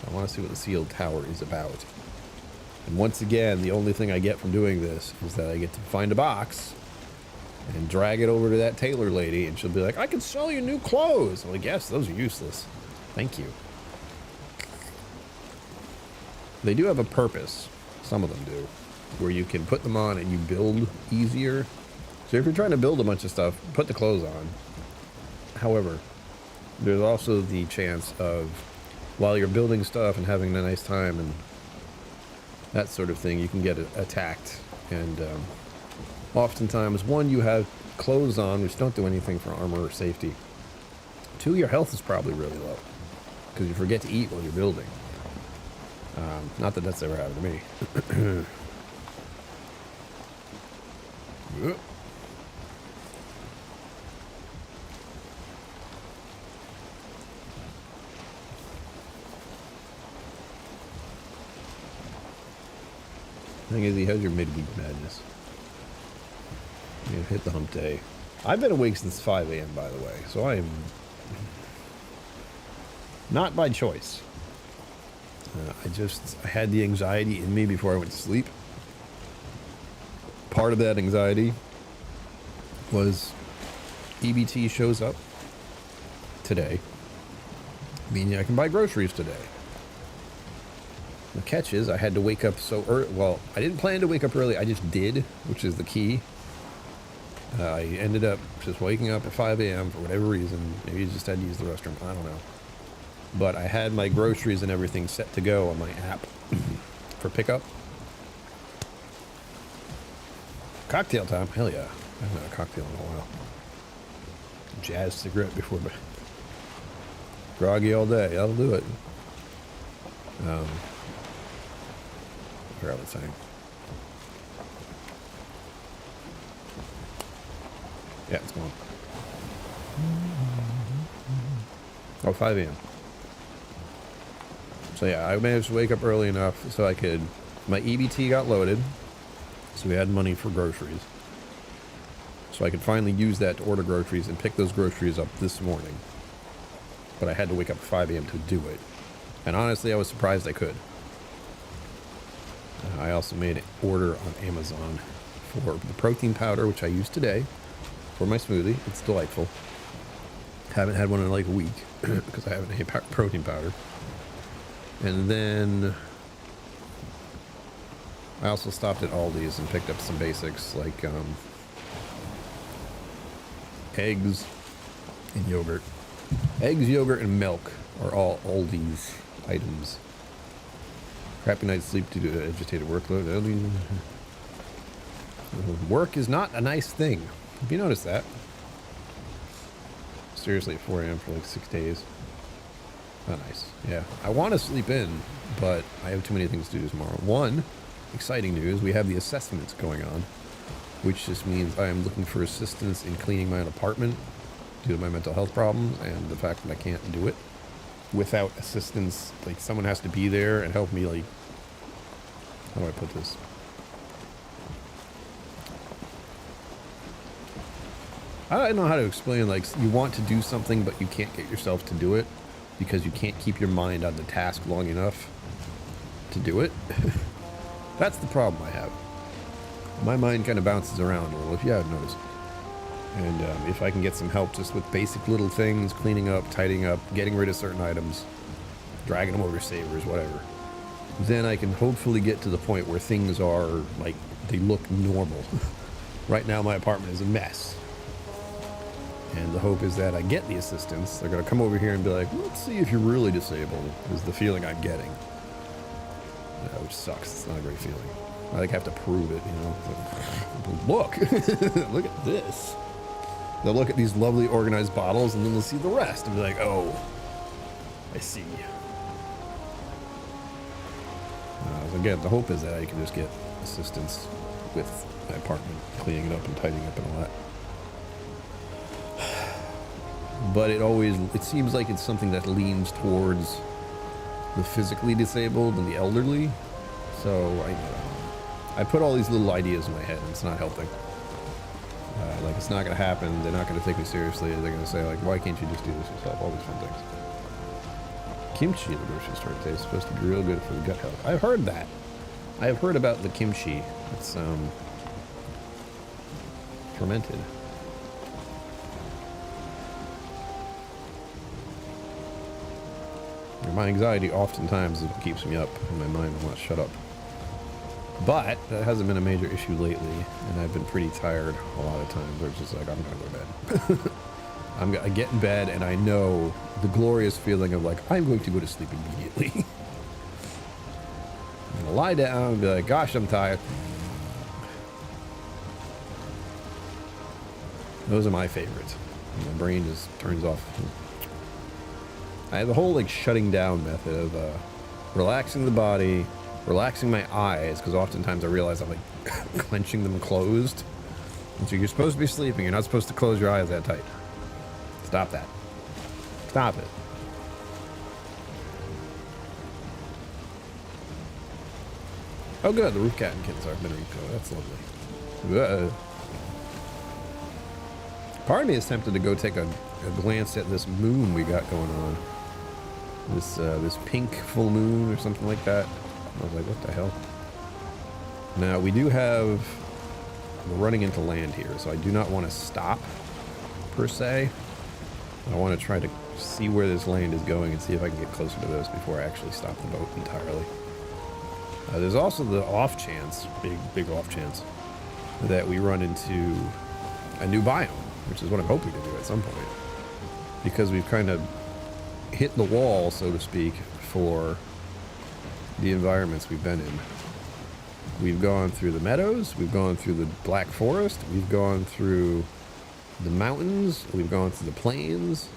So I want to see what the sealed tower is about. And once again, the only thing I get from doing this is that I get to find a box and drag it over to that tailor lady, and she'll be like, I can sell you new clothes. I'm like, yes, those are useless. Thank you. They do have a purpose. Some of them do. Where you can put them on and you build easier. So if you're trying to build a bunch of stuff, put the clothes on. However, there's also the chance of, while you're building stuff and having a nice time and that sort of thing, you can get attacked. And oftentimes, one, you have clothes on, which don't do anything for armor or safety. Two, your health is probably really low, because you forget to eat while you're building. Not that that's ever happened to me. Thing is, he has your midweek madness. You hit the hump day. I've been awake since 5 a.m., by the way, so I am not by choice. I had the anxiety in me before I went to sleep. Part of that anxiety was EBT shows up today, meaning I can buy groceries today. The catch is I had to wake up so early. Well, I didn't plan to wake up early. I just did, which is the key. I ended up just waking up at 5 a.m. for whatever reason. Maybe I just had to use the restroom. I don't know. But I had my groceries and everything set to go on my app for pickup. Cocktail time. Hell yeah. I haven't had a cocktail in a while. Jazz cigarette before bed. Groggy all day. That'll do it. I forgot what I was saying. Yeah, it's gone. Oh, 5 a.m. So yeah, I managed to wake up early enough so I could... My EBT got loaded, so we had money for groceries. So I could finally use that to order groceries and pick those groceries up this morning. But I had to wake up at 5 a.m. to do it. And honestly, I was surprised I could. I also made an order on Amazon for the protein powder, which I used today for my smoothie. It's delightful. Haven't had one in like a week because I haven't had protein powder. And then I also stopped at Aldi's and picked up some basics like eggs and yogurt. Eggs, yogurt, and milk are all Aldi's items. Crappy night's sleep due to agitated workload. Work is not a nice thing. Have you noticed that? Seriously, at 4 a.m. for like 6 days. Not nice. Yeah. I want to sleep in, but I have too many things to do tomorrow. One, exciting news, we have the assessments going on, which just means I am looking for assistance in cleaning my own apartment due to my mental health problems and the fact that I can't do it without assistance. Like, someone has to be there and help me, like, how do I put this? I don't know how to explain, like, you want to do something, but you can't get yourself to do it because you can't keep your mind on the task long enough to do it. That's the problem I have. My mind kind of bounces around a little, if you haven't noticed. And if I can get some help just with basic little things, cleaning up, tidying up, getting rid of certain items, dragging them over savers, whatever, then I can hopefully get to the point where things are, like, they look normal. Right now my apartment is a mess. And the hope is that I get the assistance. They're going to come over here and be like, let's see if you're really disabled, is the feeling I'm getting. Yeah, which sucks. It's not a great feeling. I like have to prove it, you know. Look, look at this. They'll look at these lovely organized bottles and then they'll see the rest and be like, oh, I see. Again, the hope is that I can just get assistance with my apartment, cleaning it up and tidying up and all that. But it seems like it's something that leans towards the physically disabled and the elderly. So I put all these little ideas in my head and it's not helping. Like, it's not going to happen. They're not going to take me seriously. They're going to say, like, why can't you just do this yourself? All these fun things. Kimchi in the grocery store today is supposed to be real good for the gut health. I've heard that. I have heard about the kimchi. It's fermented. My anxiety oftentimes is what keeps me up, and my mind will not shut up. But that hasn't been a major issue lately, and I've been pretty tired a lot of times. Where it's just like, I'm gonna go to bed. I get in bed, and I know the glorious feeling of like, I'm going to go to sleep immediately. I'm gonna lie down and be like, gosh, I'm tired. Those are my favorites. My brain just turns off. I have the whole like shutting down method of relaxing the body, relaxing my eyes, because oftentimes I realize I'm like clenching them closed. And so you're supposed to be sleeping. You're not supposed to close your eyes that tight. Stop that. Stop it. Oh good, the roof cat and kittens are been reco. That's lovely. Part of me is tempted to go take a glance at this moon we got going on. This pink full moon or something like that. I was like, what the hell? Now we do have, we're running into land here, so I do not want to stop per se. I want to try to see where this land is going and see if I can get closer to this before I actually stop the boat entirely. There's also the off chance, big off chance, that we run into a new biome, which is what I'm hoping to do at some point, because we've kind of hit the wall, so to speak, for the environments we've been in. We've gone through the meadows, we've gone through the Black Forest, we've gone through the mountains, we've gone through the plains.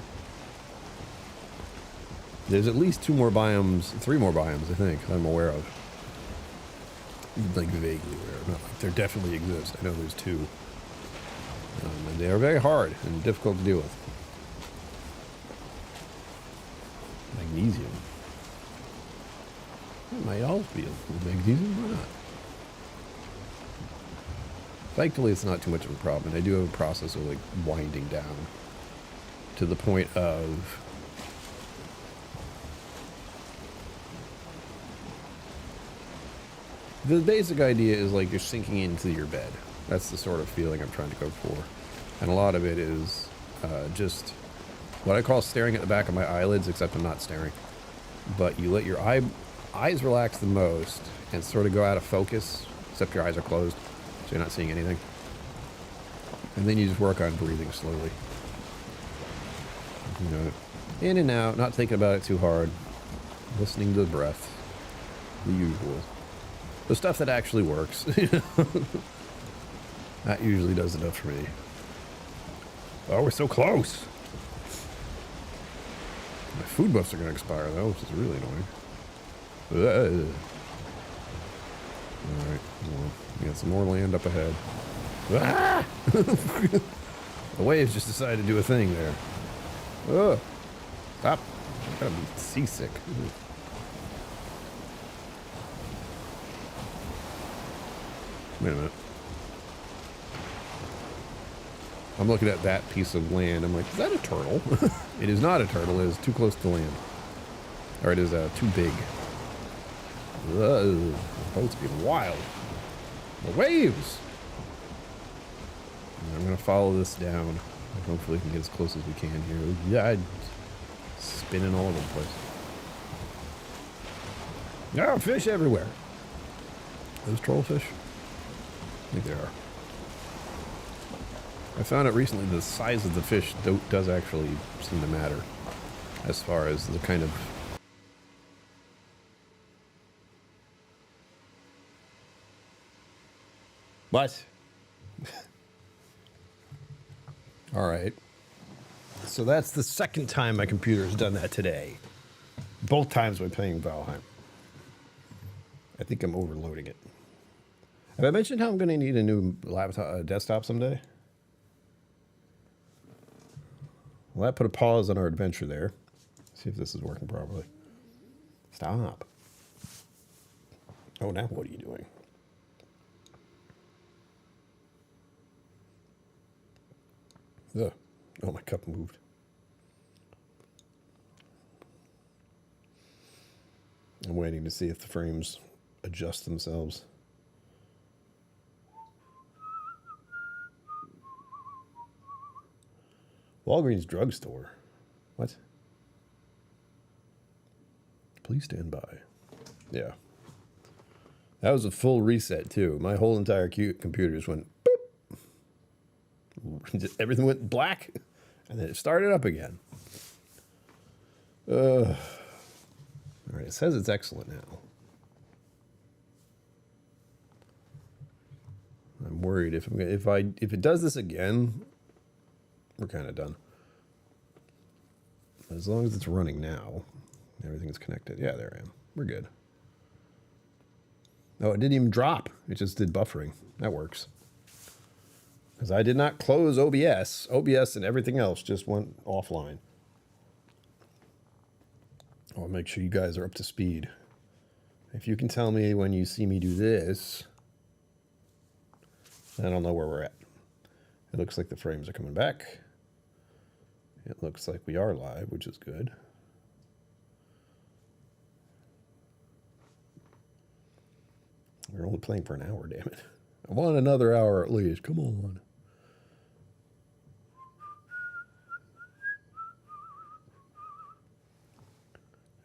There's at least 3 more biomes, I think, I'm aware of. Like, vaguely aware. Not like there definitely exist. I know there's 2. And they are very hard and difficult to deal with. Magnesium. It might also be a magnesium, why not? Thankfully, it's not too much of a problem. And I do have a process of like winding down to the point of the basic idea is like you're sinking into your bed. That's the sort of feeling I'm trying to go for. And a lot of it is just what I call staring at the back of my eyelids, except I'm not staring. But you let your eyes relax the most and sort of go out of focus, except your eyes are closed, so you're not seeing anything. And then you just work on breathing slowly. You know, in and out, not thinking about it too hard, listening to the breath, the usual. The stuff that actually works. That usually does enough for me. Oh, we're so close. My food buffs are going to expire, though, which is really annoying. Alright, well, we got some more land up ahead. Ah! The waves just decided to do a thing there. Ugh. Stop. I'm going to be seasick. Wait a minute. I'm looking at that piece of land. I'm like, is that a turtle? It is not a turtle. It is too close to land. Or it is too big. Ugh. The boat's getting wild. The waves! I'm going to follow this down. Hopefully we can get as close as we can here. Yeah, spinning all over the place. Oh, fish everywhere. Those trollfish? I think they are. I found out recently the size of the fish does actually seem to matter as far as the kind of... What? All right. So that's the second time my computer has done that today. Both times by playing Valheim. I think I'm overloading it. Have I mentioned how I'm going to need a new laptop, desktop someday? Well, that put a pause on our adventure there. See if this is working properly. Stop. Oh, now what are you doing? Ugh. Oh, my cup moved. I'm waiting to see if the frames adjust themselves. Walgreens drugstore. What? Please stand by. Yeah. That was a full reset, too. My whole entire computer just went boop. Everything went black, and then it started up again. All right, it says it's excellent now. I'm worried if it does this again, we're kind of done. As long as it's running now, everything's connected. Yeah, there I am. We're good. Oh, it didn't even drop. It just did buffering. That works. Because I did not close OBS. OBS and everything else just went offline. I'll make sure you guys are up to speed. If you can tell me when you see me do this, I don't know where we're at. It looks like the frames are coming back. It looks like we are live, which is good. We're only playing for an hour, damn it. I want another hour at least. Come on.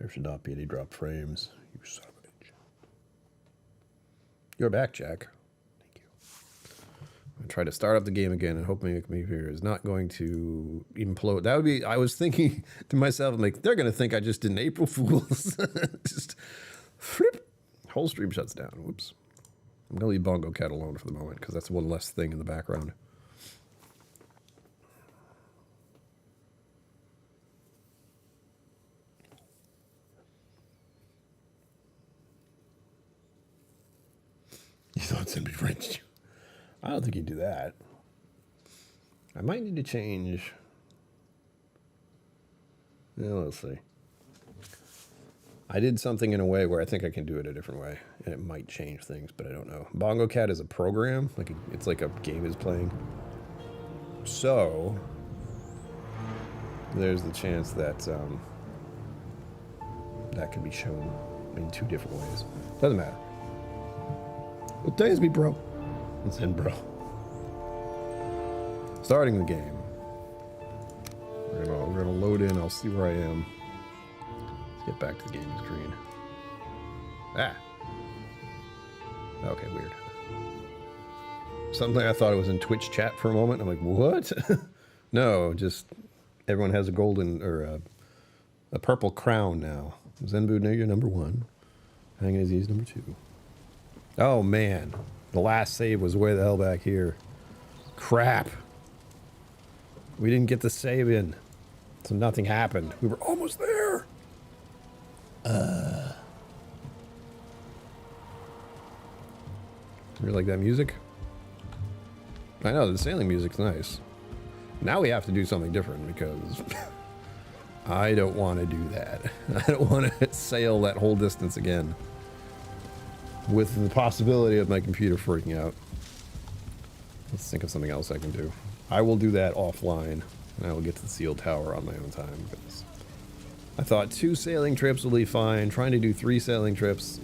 There should not be any dropped frames. You son of a bitch. You're back, Jack. Thank you. I'm going to try to start up the game again and hope my computer is not going to implode. That would be, I was thinking to myself, I'm like, they're going to think I just did an April Fool's. Just flip. Whole stream shuts down. Whoops. I'm going to leave Bongo Cat alone for the moment because that's one less thing in the background. You thought it's going to be French? I don't think you'd do that. I might need to change. Yeah, let's see. I did something in a way where I think I can do it a different way, and it might change things, but I don't know. Bongo Cat is a program, it's like a game is playing. So there's the chance that that can be shown in two different ways. Doesn't matter. What day is me, bro? Let's end, bro. Starting the game. We're gonna load in. I'll see where I am. Let's get back to the game screen. Ah. Okay, weird. Something I thought it was in Twitch chat for a moment. I'm like, what? No, just everyone has a golden or a purple crown now. Zenbu, you're number 1. Hanging Aziz number 2. Oh man, the last save was way the hell back here. Crap. We didn't get the save in, so nothing happened. We were almost there. You like that music? I know, the sailing music's nice. Now we have to do something different because I don't want to do that. I don't want to sail that whole distance again. With the possibility of my computer freaking out. Let's think of something else I can do. I will do that offline, and I will get to the Seal Tower on my own time. Because I thought 2 sailing trips will be fine. Trying to do 3 sailing trips.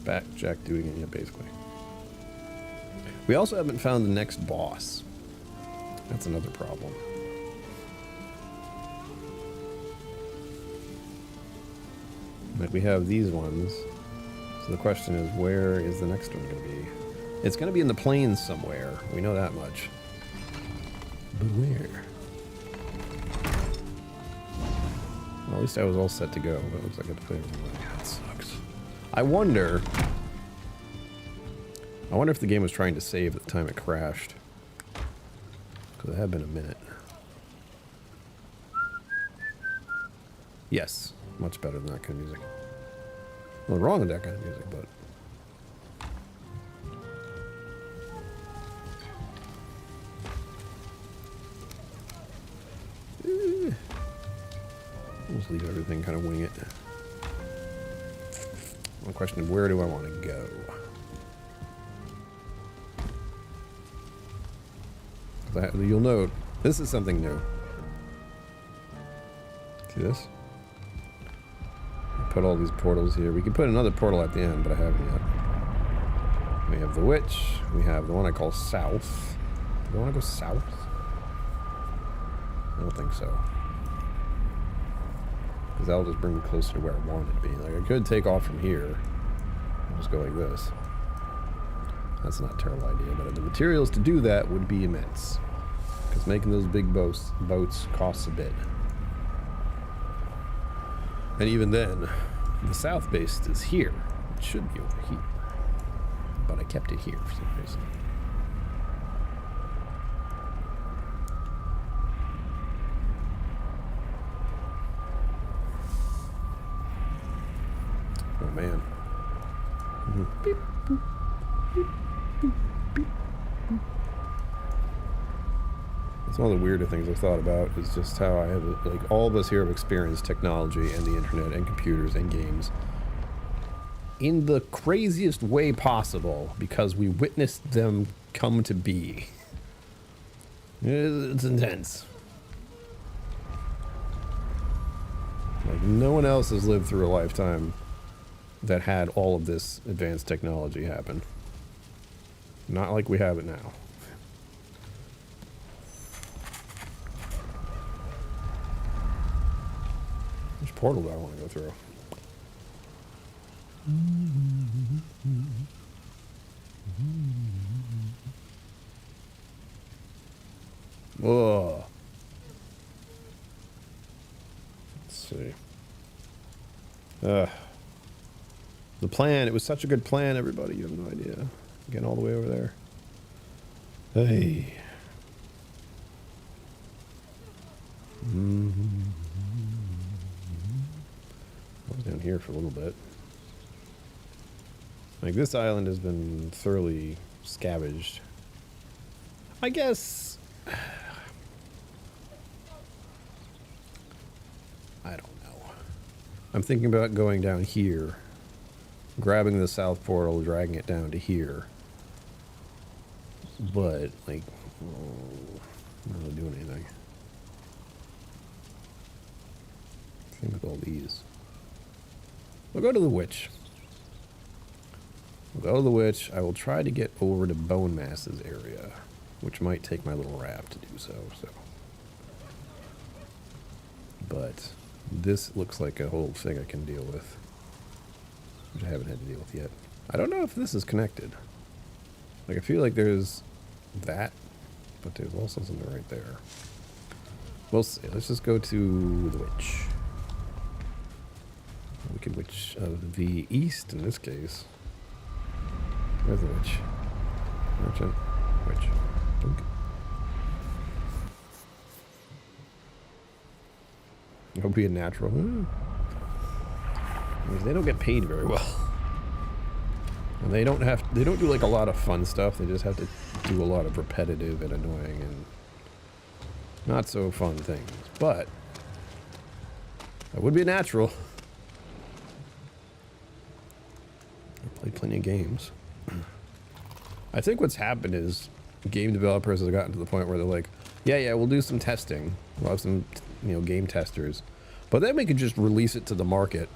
Back Jack doing it, yeah, basically. We also haven't found the next boss. That's another problem. Like, we have these ones. So the question is, where is the next one going to be? It's going to be in the plains somewhere. We know that much. But where? Well, at least I was all set to go, but it looks like I have to play everything. That sucks. I wonder if the game was trying to save at the time it crashed. Because it had been a minute. Yes, much better than that kind of music. Nothing wrong with that kind of music, but... We'll just leave everything, kind of wing it. One question is, where do I want to go? You'll note, this is something new. See this? Put all these portals here. We could put another portal at the end, but I haven't yet. We have the witch. We have the one I call south. Do I want to go south? I don't think so. Because that'll just bring me closer to where I want it to be. Like, I could take off from here and just go like this. That's not a terrible idea, but the materials to do that would be immense. Because making those big boats costs a bit. And even then, the south base is here. It should be over here. But I kept it here for some reason. Oh man. Beep, boop, beep, boop, beep, boop. That's one of the weirder things I've thought about is just how I have, like, all of us here have experienced technology and the internet and computers and games in the craziest way possible because we witnessed them come to be. It's intense. Like, no one else has lived through a lifetime that had all of this advanced technology happen. Not like we have it now. Which portal do I want to go through? Whoa. Let's see. The plan, it was such a good plan, everybody. You have no idea. Getting all the way over there. Hey. I was down here for a little bit. Like, this island has been thoroughly scavenged. I guess... I don't know. I'm thinking about going down here, grabbing the south portal, dragging it down to here. But, like, not really doing anything. Same with all these. We'll go to the witch. We'll go to the witch. I will try to get over to Bone Mass's area, which might take my little raft to do so. But this looks like a whole thing I can deal with, which I haven't had to deal with yet. I don't know if this is connected. Like, I feel like there's that, but there's also something right there. We'll see. Let's just go to the witch. We could witch of the east in this case. Where's the witch? Merchant. Witch. Dunk. It'll be a natural. They don't get paid very well. And they don't do like a lot of fun stuff. They just have to do a lot of repetitive and annoying and not so fun things. But that would be a natural. I played plenty of games. I think what's happened is game developers have gotten to the point where they're like, yeah, we'll do some testing. We'll have some, game testers. But then we could just release it to the market.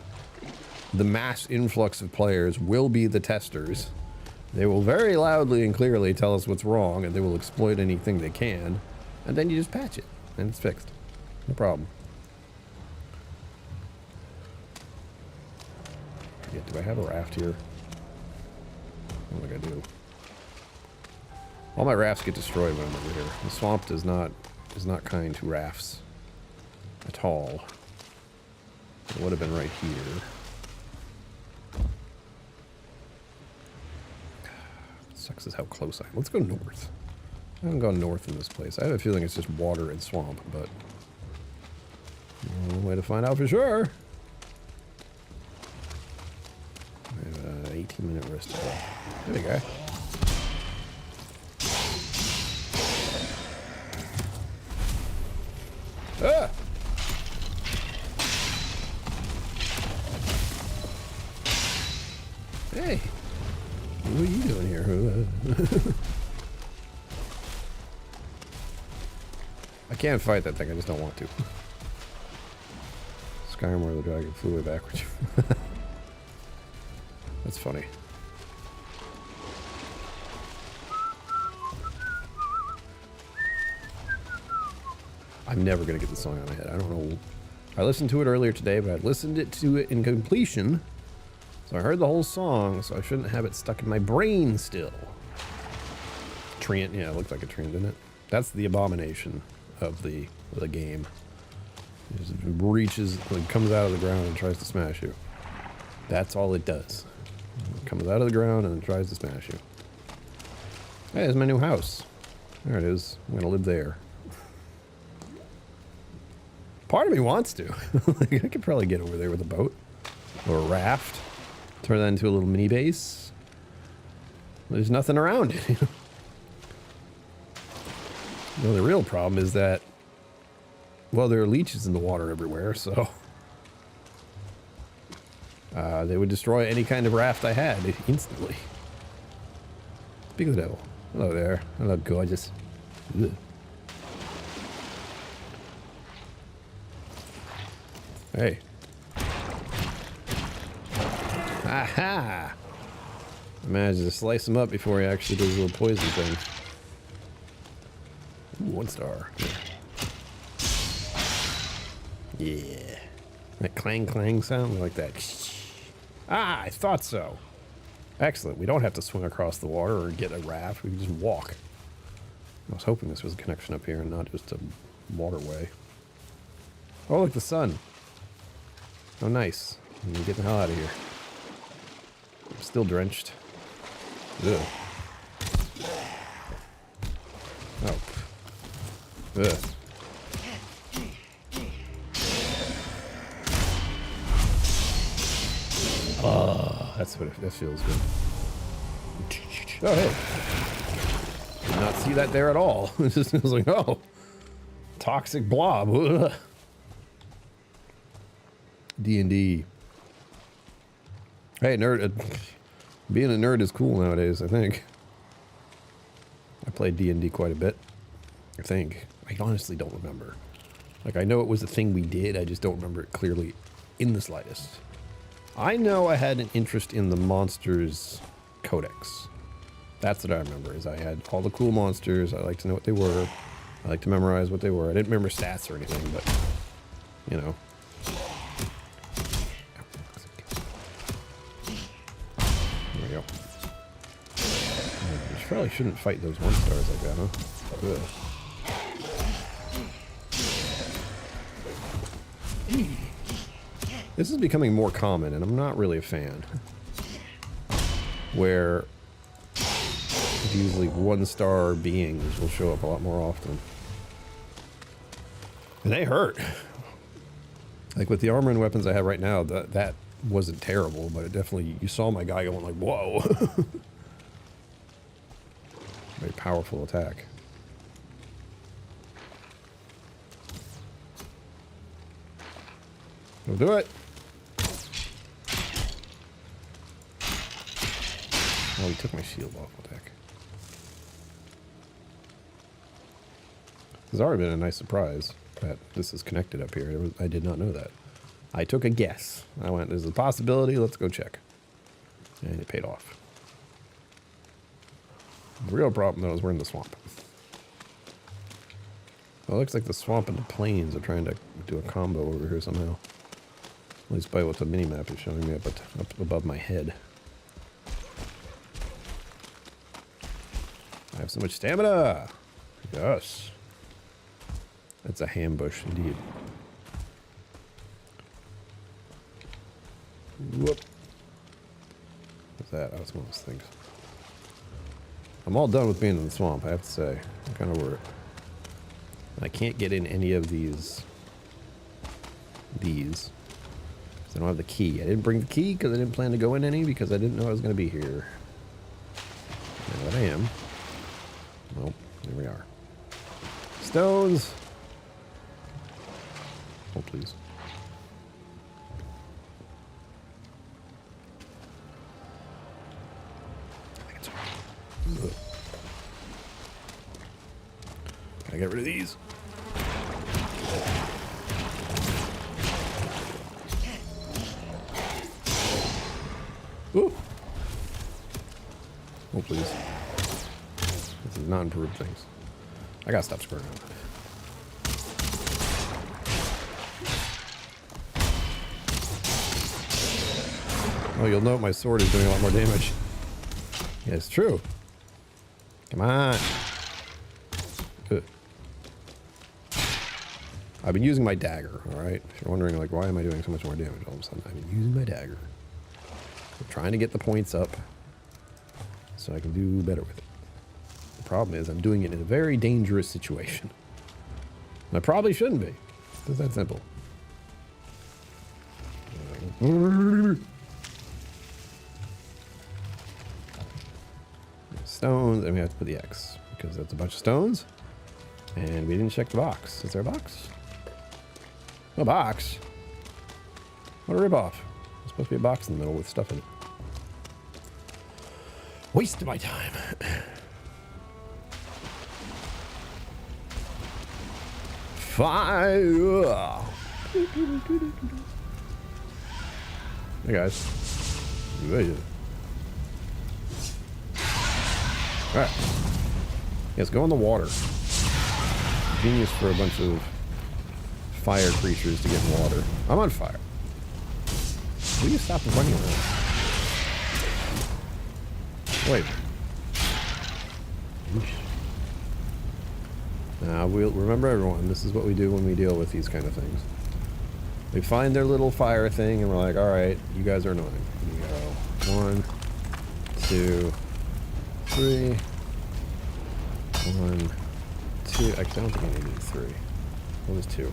The mass influx of players will be the testers. They will very loudly and clearly tell us what's wrong, and they will exploit anything they can, and then you just patch it, and it's fixed. No problem. Yeah, do I have a raft here? I don't think I do. All my rafts get destroyed when I'm over here. The swamp is not kind to rafts at all. It would have been right here. Sucks is how close I am. Let's go north. I haven't gone north in this place. I have a feeling it's just water and swamp, but no way to find out for sure. I have an 18-minute rest today. There we go. Ah! Hey! What are you doing here? I can't fight that thing, I just don't want to. Skyrim where the dragon flew way backwards. That's funny. I'm never gonna get the song on my head. I don't know. I listened to it earlier today, but I listened to it in completion. So I heard the whole song, so I shouldn't have it stuck in my brain still. Treant, yeah, it looked like a treant, didn't it? That's the abomination of the game. It just reaches, it comes out of the ground and tries to smash you. That's all it does. It comes out of the ground and it tries to smash you. Hey, there's my new house. There it is. I'm gonna live there. Part of me wants to. Like, I could probably get over there with a boat or a raft. Turn that into a little mini base. There's nothing around it. You know, the real problem is that, well, there are leeches in the water everywhere, so they would destroy any kind of raft I had instantly. Speak of the devil. Hello there. Hello, gorgeous. Ugh. Hey. Aha! I managed to slice him up before he actually does a little poison thing. Ooh, 1 star. Yeah. That clang clang sound, like that. Ah, I thought so. Excellent. We don't have to swing across the water or get a raft. We can just walk. I was hoping this was a connection up here and not just a waterway. Oh, look, the sun. Oh, nice. I'm getting the hell out of here. I'm still drenched. Ugh. Oh. Ugh. Oh, that's what that feels good. Oh, hey. Did not see that there at all. It just feels like, oh, toxic blob. Ugh. D&D. Hey, nerd. Being a nerd is cool nowadays, I think. I played D&D quite a bit. I think. I honestly don't remember. Like, I know it was a thing we did, I just don't remember it clearly in the slightest. I know I had an interest in the monsters codex. That's what I remember, is I had all the cool monsters, I like to know what they were. I like to memorize what they were. I didn't remember stats or anything, but, you know. There we go. I probably shouldn't fight those 1 stars like that, huh? Ugh. This is becoming more common, and I'm not really a fan. Where these like 1-star beings will show up a lot more often. And they hurt. Like with the armor and weapons I have right now, that wasn't terrible, but it definitely, you saw my guy going like, whoa. Very powerful attack. We'll do it. Oh, he took my shield off. What the heck? It's already been a nice surprise that this is connected up here. I did not know that. I took a guess. I went, there's a possibility, let's go check. And it paid off. The real problem, though, is we're in the swamp. Well, it looks like the swamp and the plains are trying to do a combo over here somehow. At least by what the mini-map is showing me up above my head. I have so much stamina! Yes! That's a hambush, indeed. Whoop. What's that? Oh, it's one of those things. I'm all done with being in the swamp, I have to say. I'm kind of worried. I can't get in any of these. Because I don't have the key. I didn't bring the key because I didn't plan to go in any because I didn't know I was going to be here. Now that I am. Well, there we are. Stones! Oh, please. I think it's hard. Can I get rid of these? Ooh. Oh, please. This is not improved things. I gotta stop screwing around. Oh, you'll note my sword is doing a lot more damage. Yeah, it's true. Come on. Good. I've been using my dagger, alright? If you're wondering, like, why am I doing so much more damage all of a sudden? I've been using my dagger. I'm trying to get the points up so I can do better with it. The problem is I'm doing it in a very dangerous situation. And I probably shouldn't be. It's that simple. Stones, and we have to put the X because that's a bunch of stones. And we didn't check the box. Is there a box? No box. What a ripoff. There's supposed to be a box in the middle with stuff in it. Waste of my time. Fire. Hey guys. Alright. Yes, go in the water. Genius for a bunch of fire creatures to get in water. I'm on fire. Will you stop running around? Wait. Now, we'll remember everyone, this is what we do when we deal with these kind of things. We find their little fire thing and we're like, alright, you guys are annoying. You go 1, 2, 3. 1, 2. Actually, I don't think I needed 3. What was 2?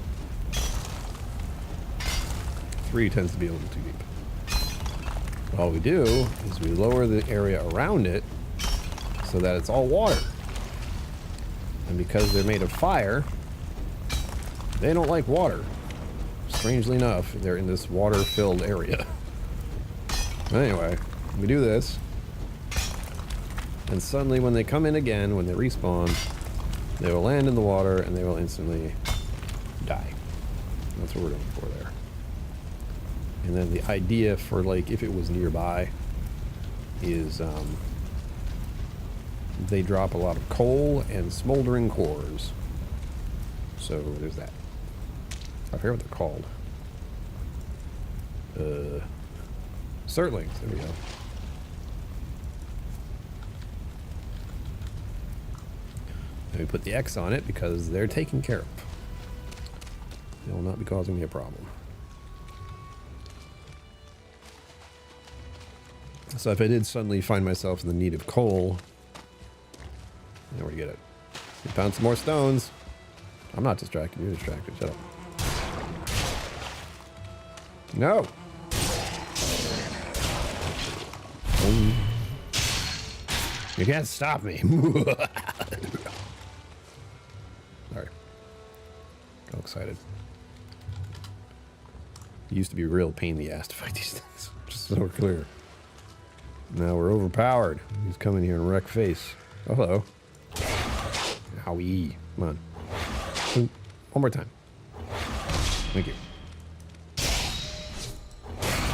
3 tends to be a little too deep. All we do is we lower the area around it so that it's all water. And because they're made of fire, they don't like water. Strangely enough, they're in this water-filled area. Anyway, we do this. And suddenly when they come in again, when they respawn, they will land in the water and they will instantly die. That's what we're going for there. And then the idea for, like, if it was nearby is they drop a lot of coal and smoldering cores. So there's that. I forget what they're called. Surtlings, there we go. And we put the X on it because they're taken care of. They will not be causing me a problem. So if I did suddenly find myself in the need of coal, now where do you get it? We found some more stones. I'm not distracted, you're distracted, shut up. No! You can't stop me. Sorry. Got excited. It used to be a real pain in the ass to fight these things. Just so we're clear. Now we're overpowered. He's coming here and wreck face. Oh, hello. Owie. Come on. One more time. Thank you.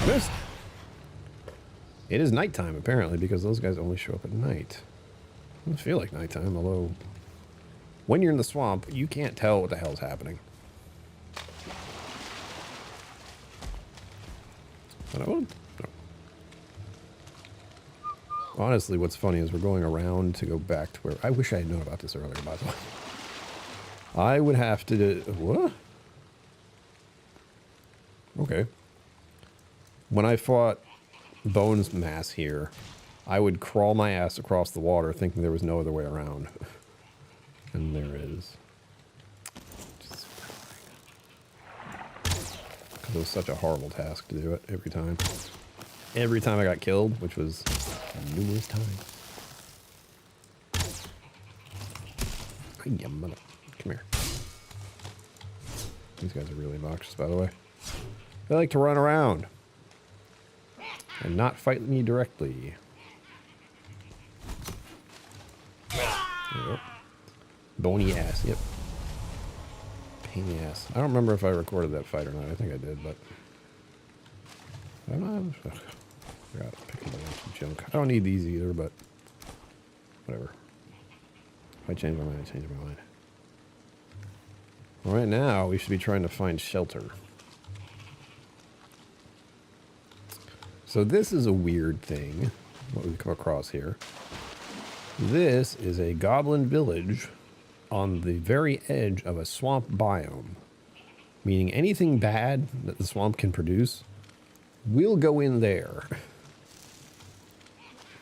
Missed. It is nighttime, apparently, because those guys only show up at night. Doesn't feel like nighttime, although when you're in the swamp, you can't tell what the hell's happening. No. Honestly, what's funny is we're going around to go back to where... I wish I had known about this earlier, by the way. I would have to do... What? Okay. When I fought Bones Mass here, I would crawl my ass across the water thinking there was no other way around. And there is. Because it was such a horrible task to do it every time. Every time I got killed, which was numerous times. Come here. These guys are really obnoxious, by the way. They like to run around and not fight me directly. Yep. Bony ass, yep. Pain in the ass. I don't remember if I recorded that fight or not. I think I did, but I don't know. I forgot to pick up a bunch of junk. I don't need these either, but whatever. If I change my mind, I change my mind. Right now, we should be trying to find shelter. So this is a weird thing, what we've come across here. This is a goblin village on the very edge of a swamp biome. Meaning anything bad that the swamp can produce will go in there.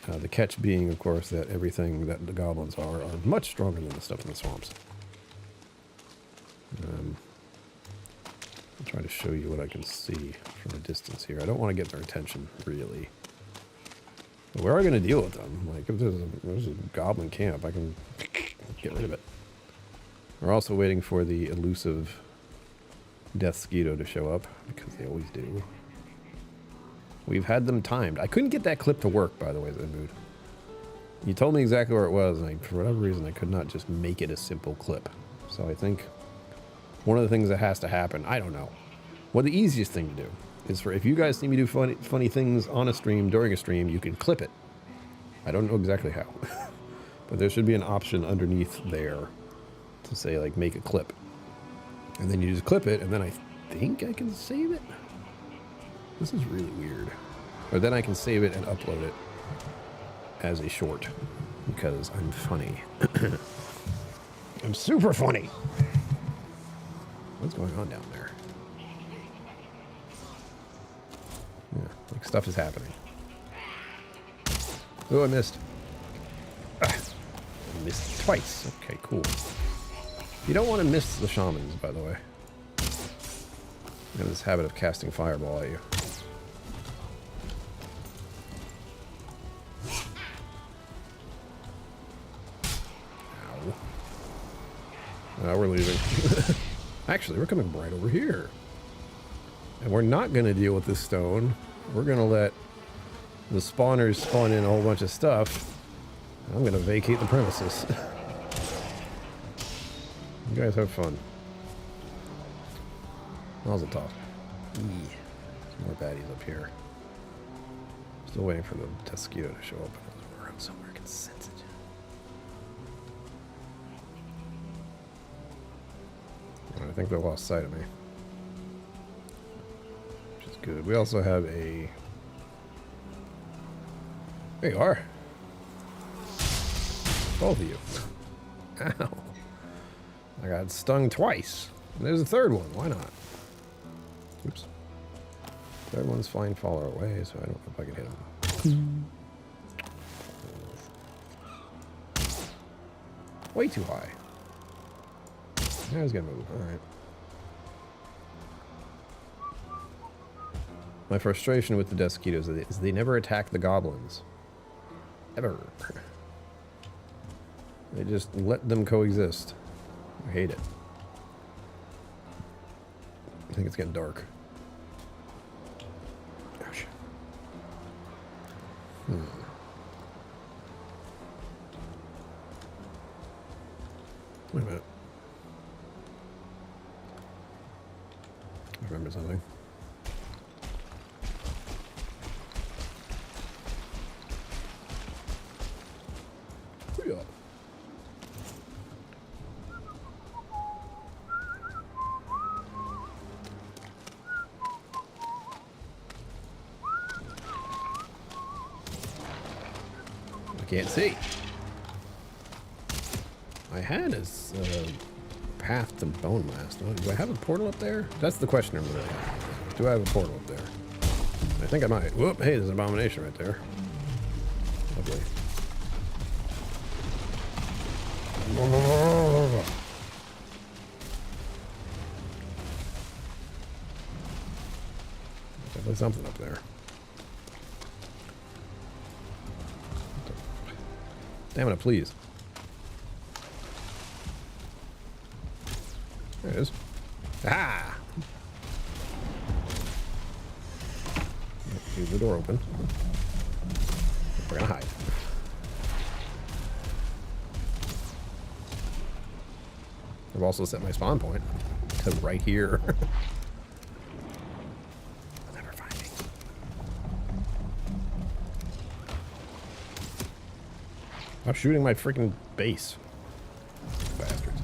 The catch being, of course, that everything that the goblins are much stronger than the stuff in the swamps. I'll try to show you what I can see from a distance here. I don't want to get their attention, really. But we are going to deal with them. Like, if there's a goblin camp, I can get rid of it. We're also waiting for the elusive Death Skeeto to show up, because they always do. We've had them timed. I couldn't get that clip to work, by the way, Zenmood. You told me exactly where it was, and for whatever reason, I could not just make it a simple clip. So I think one of the things that has to happen, I don't know. Well, the easiest thing to do is for, if you guys see me do funny things on a stream, during a stream, you can clip it. I don't know exactly how. But there should be an option underneath there to say, like, make a clip. And then you just clip it, and then I think I can save it. This is really weird. Or then I can save it and upload it as a short, because I'm funny. I'm super funny. What's going on down there? Yeah, like stuff is happening. Oh, I missed. I missed twice. Okay, cool. You don't want to miss the shamans, by the way. I have this habit of casting fireball at you. Ow. Now we're leaving. Actually, we're coming right over here. And we're not going to deal with this stone. We're going to let the spawners spawn in a whole bunch of stuff. I'm going to vacate the premises. You guys have fun. Mazel tov. Some more baddies up here. Still waiting for the Tesquito to show up. Around somewhere, I can sense it. I think they lost sight of me. Which is good. We also have a... There you are. Both of you. Ow. I got stung twice. And there's a third one. Why not? Oops. Third one's flying far away, so I don't know if I can hit him. Way too high. Now he's gonna move. Alright. My frustration with the Desquitos is they never attack the goblins. Ever. They just let them coexist. I hate it. I think it's getting dark. Gosh. Wait a minute. I remember something. Yeah. can't see. I had a path to Bone Blast. Do I have a portal up there? That's the question I'm really asking. Do I have a portal up there? I think I might. Whoop, hey, there's an abomination right there. Lovely. Definitely something up there. Damn it, please. There it is. Ah! Leave the door open. We're gonna hide. I've also set my spawn point to right here. They'll never find me. Stop shooting my freaking base. Bastards.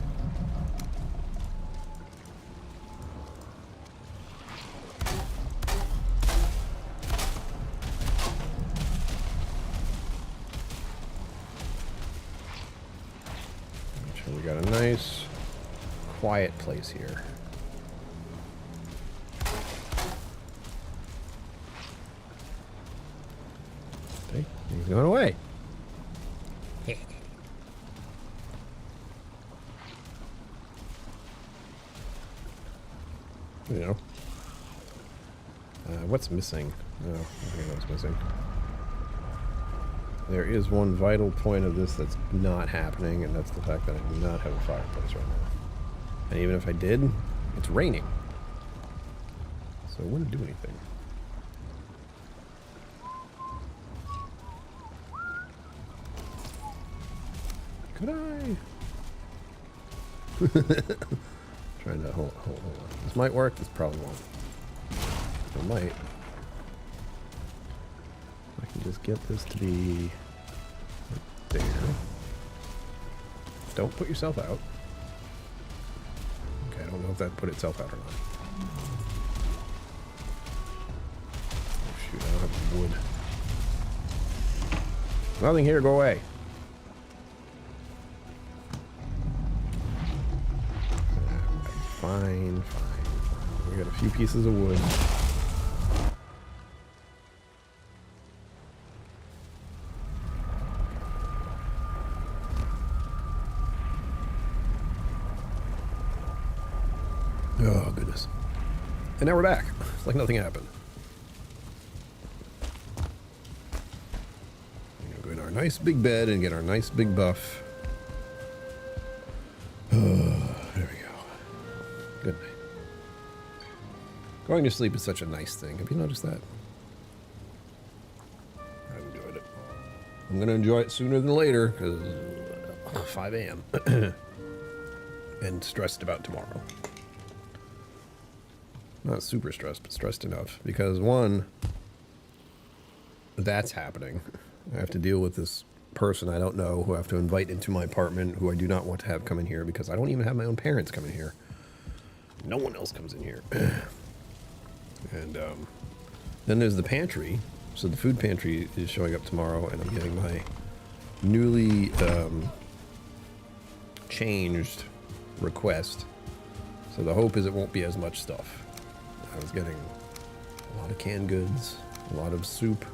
Make sure we got a nice quiet place here. Okay, he's going away. You know. What's missing? Oh, I think I know what's missing. There is one vital point of this that's not happening, and that's the fact that I do not have a fireplace right now. And even if I did, it's raining. So it wouldn't do anything. Could I? Trying to hold on. This might work, this probably won't. It might. I can just get this to be right there. Don't put yourself out. Okay, I don't know if that put itself out or not. Oh shoot, I don't have wood. Nothing here, go away. Fine. We got a few pieces of wood. Oh, goodness. And now we're back. It's like nothing happened. We're gonna go in our nice big bed and get our nice big buff. Good night. Going to sleep is such a nice thing. Have you noticed that? I've enjoyed it. I'm going to enjoy it sooner than later because 5 a.m. and stressed about tomorrow. Not super stressed, but stressed enough because one, that's happening. I have to deal with this person I don't know who I have to invite into my apartment who I do not want to have come in here because I don't even have my own parents come in here. No one else comes in here. And then there's the pantry. So the food pantry is showing up tomorrow, and I'm getting my newly changed request. So the hope is it won't be as much stuff. I was getting a lot of canned goods, a lot of soup,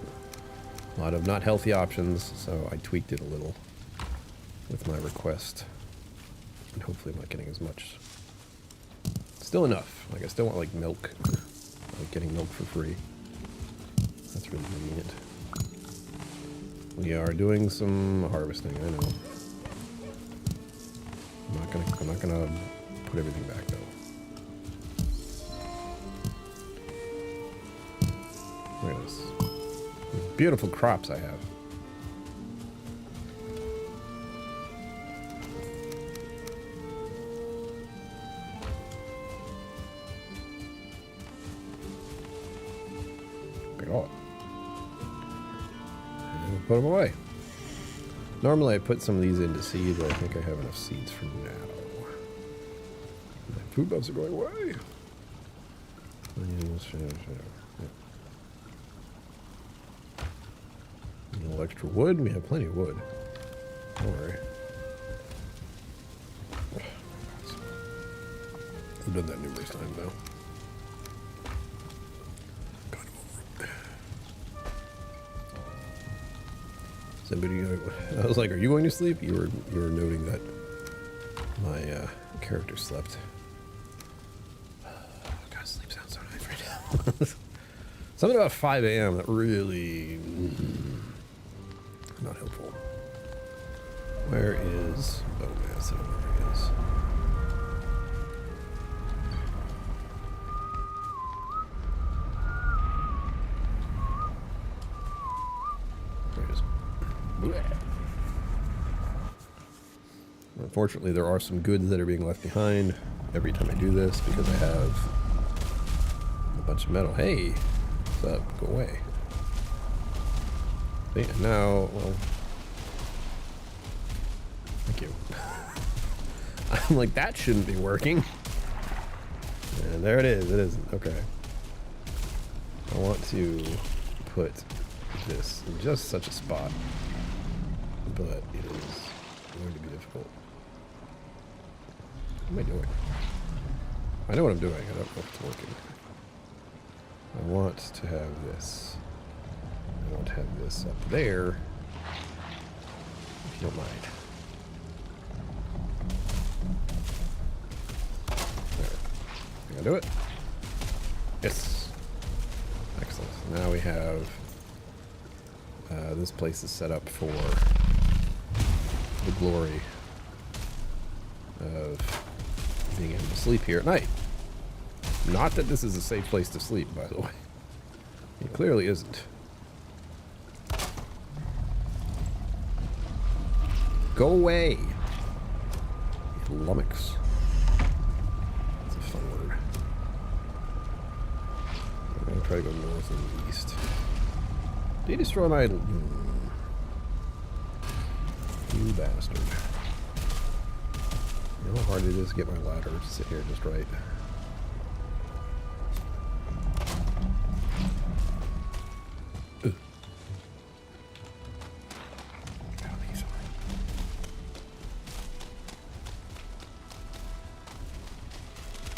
a lot of not healthy options, so I tweaked it a little with my request. And hopefully I'm not getting as much. Still enough. Like, I still want, like, milk. Like, getting milk for free. That's really convenient. We are doing some harvesting, I know. I'm not gonna put everything back, though. Look at this. These beautiful crops I have. Put them away. Normally I put some of these into seed, but I think I have enough seeds for now. My food buffs are going away. A little extra wood. We have plenty of wood. Don't worry. I've done that numerous times now. Somebody, I was like, "Are you going to sleep?" You were noting that my character slept. Oh, God, sleep sounds so nice right now. Something about 5 a.m. that really not helpful. Where is? Oh man, I don't know where he is. There he is. Unfortunately, there are some goods that are being left behind every time I do this because I have a bunch of metal. Hey, what's up? Go away. See, and now, well, thank you. I'm like, that shouldn't be working. And there it is. It isn't. Okay. I want to put this in just such a spot, but it is going to be difficult. What am I doing? I know what I'm doing. I don't know if it's working. I want to have this. I want to have this up there. If you don't mind. There. Think I do it? Yes. Excellent. Now we have this place is set up for the glory of being able to sleep here at night. Not that this is a safe place to sleep, by the way. It clearly isn't. Go away! You lummox. That's a fun word. I'm gonna try to go north and east. Did you destroy my... You bastard. You know how hard it is to get my ladder to sit here just right.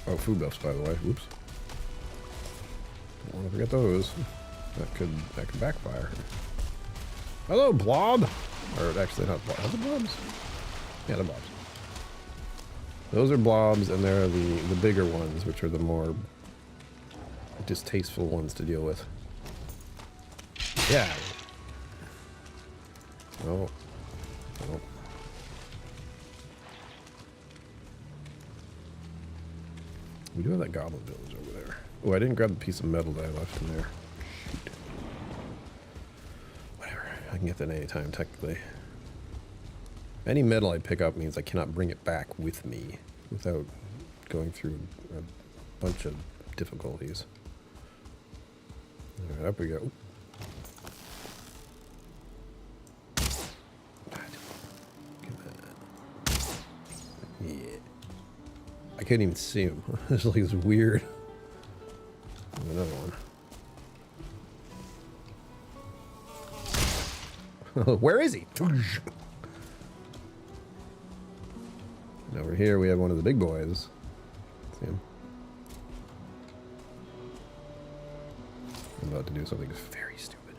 Oh, food buffs, by the way. Whoops. Don't want to forget those. That could backfire. Hello, blob. Or actually, not blob. Are they blobs? Yeah, they're blobs. Those are blobs, and they're the bigger ones, which are the more distasteful ones to deal with. Yeah. Oh. Oh. We do have that goblin village over there. Oh, I didn't grab the piece of metal that I left in there. Shoot. Whatever. I can get that any time, technically. Any metal I pick up means I cannot bring it back with me without going through a bunch of difficulties. Alright, up we go. Yeah. I couldn't even see him. There's like this weird... Another one. Where is he? And over here we have one of the big boys. See him? I'm about to do something very stupid.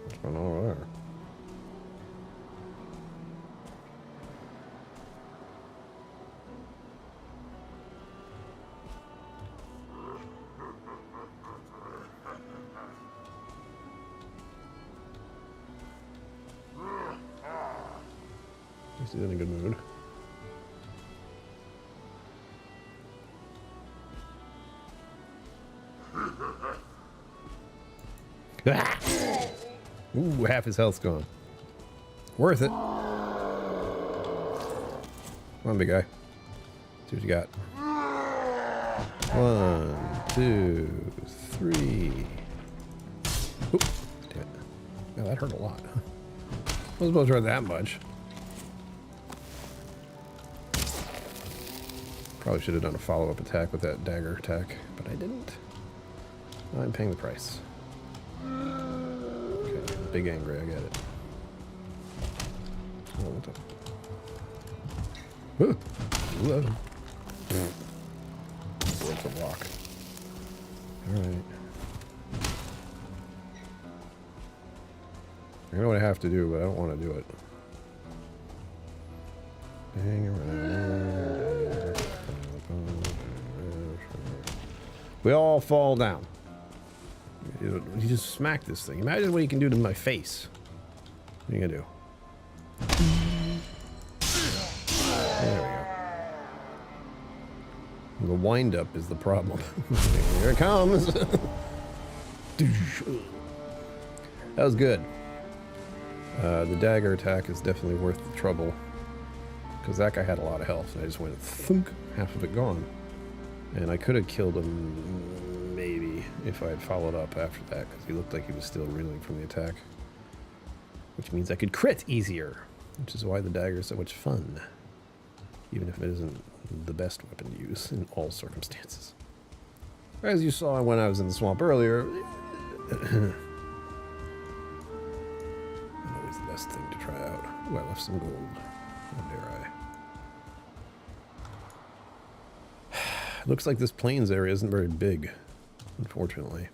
What's going on over there? He's in a good mood. Ah! Ooh, half his health's gone. Worth it. Come on, big guy. See what you got. 1, 2, 3. Oop. Damn it. Yeah, that hurt a lot. wasn't supposed to hurt that much. Probably should have done a follow-up attack with that dagger attack, but I didn't. I'm paying the price. Okay, big angry, I get it. Oh, what the? Ooh. Broke the block. Alright. I know what I have to do, but I don't want to do it. Hang around. We all fall down. You just smack this thing. Imagine what you can do to my face. What are you gonna do? There we go. The wind-up is the problem. Here it comes. That was good. The dagger attack is definitely worth the trouble. Because that guy had a lot of health, and I just went thunk, half of it gone. And I could have killed him, maybe, if I had followed up after that, because he looked like he was still reeling from the attack. Which means I could crit easier, which is why the dagger is so much fun. Even if it isn't the best weapon to use in all circumstances. As you saw when I was in the swamp earlier, always the best thing to try out. Ooh, I left some gold. How dare I? Looks like this plains area isn't very big, unfortunately.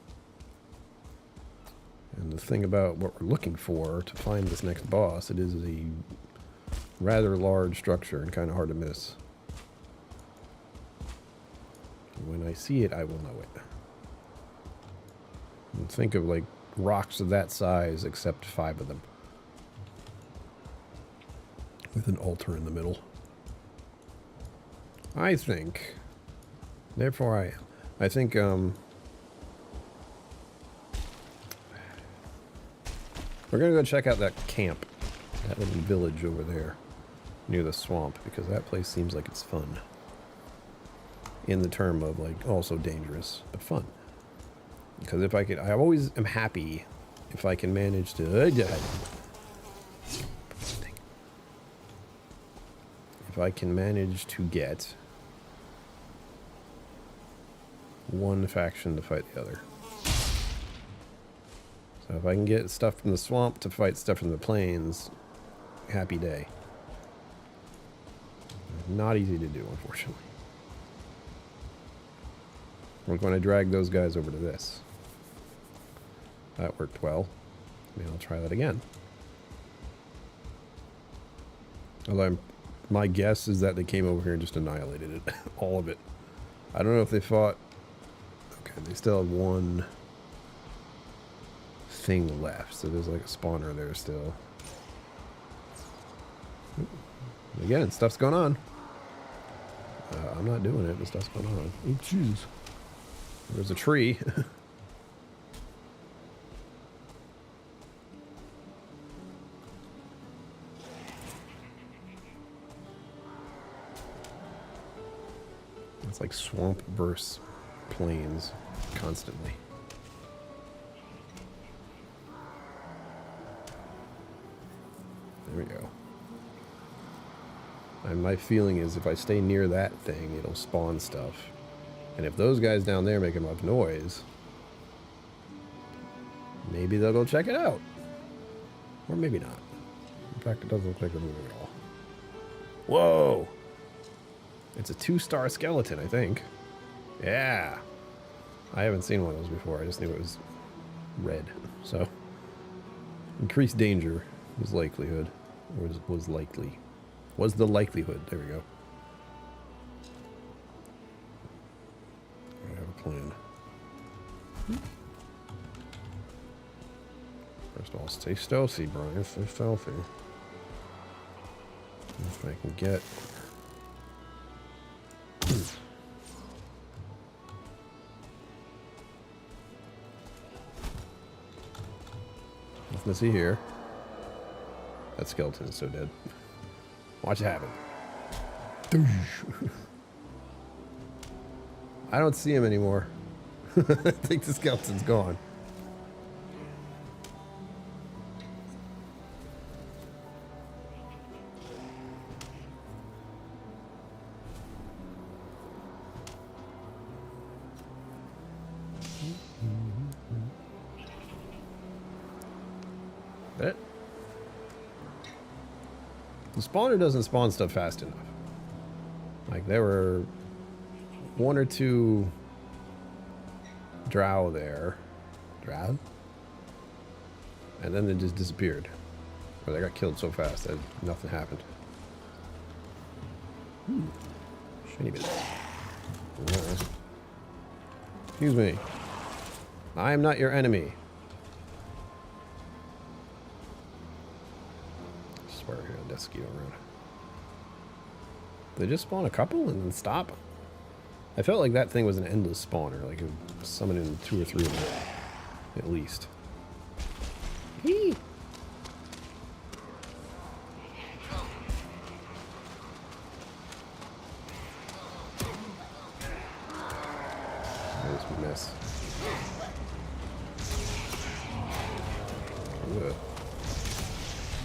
And the thing about what we're looking for to find this next boss, it is a rather large structure and kind of hard to miss. When I see it, I will know it. And think of like rocks of that size, except 5 of them. With an altar in the middle. I think, therefore I think, we're gonna go check out that camp, that little village over there, near the swamp, because that place seems like it's fun. In the term of, like, also dangerous, but fun. Because if I could, I always am happy if I can manage to, if I can manage to get one faction to fight the other. So if I can get stuff from the swamp to fight stuff from the plains, happy day. Not easy to do, unfortunately. Like when I drag those guys over to this. That worked well. Maybe I'll try that again. Although my guess is that they came over here and just annihilated it. All of it. I don't know if they fought. Okay, they still have one thing left. So there's like a spawner there still. Again, stuff's going on. I'm not doing it, but stuff's going on. Oh, jeez. There's a tree. It's like swamp versus plains constantly. There we go. And my feeling is if I stay near that thing, it'll spawn stuff. And if those guys down there make enough noise, maybe they'll go check it out. Or maybe not. In fact, it doesn't look like they're moving at all. Whoa! It's a 2-star skeleton, I think. Yeah! I haven't seen one of those before. I just knew it was red. So, increased danger was likelihood. Or was likely. Was the likelihood. There we go. I have a plan. First of all, stay stealthy, Brian. Stay stealthy. If I can get... Nothing to see here. That skeleton is so dead. Watch it happen. I don't see him anymore. I think the skeleton's gone. The spawner doesn't spawn stuff fast enough. Like, there were 1 or 2 drow there. Drow? And then they just disappeared. Or they got killed so fast that nothing happened. Shiny bit. Excuse me. I am not your enemy. I swear I hear a mosquito around. They just spawn a couple and then stop? I felt like that thing was an endless spawner, like it would summon in 2 or 3 of them, at least. Eee. There's a mess. Ugh.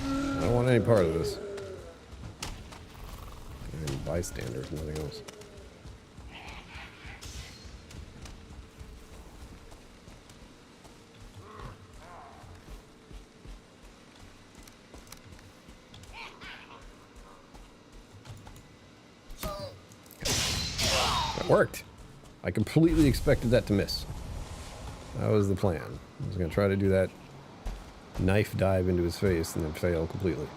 I don't want any part of this. Any bystanders, nothing else. That worked. I completely expected that to miss. That was the plan. I was going to try to do that knife dive into his face and then fail completely.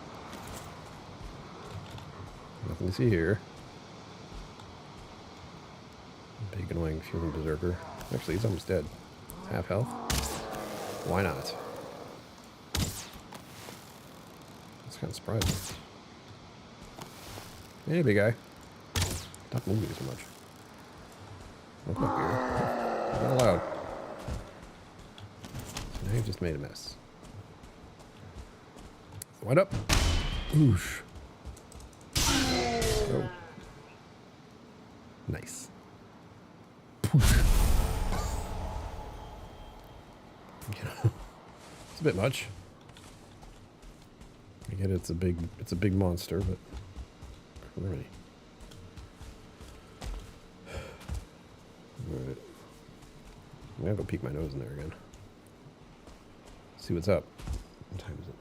Nothing to see here. Big annoying human berserker. Actually, he's almost dead. Half health. Why not? That's kind of surprising. Hey, big guy. Stop moving so much. Look up here. Not allowed. So now you've just made a mess. What up? Oosh. Oh. Nice. It's a bit much. I get it's a big monster, but really. Alright. I'm gonna go peek my nose in there again. See what's up. What time is it?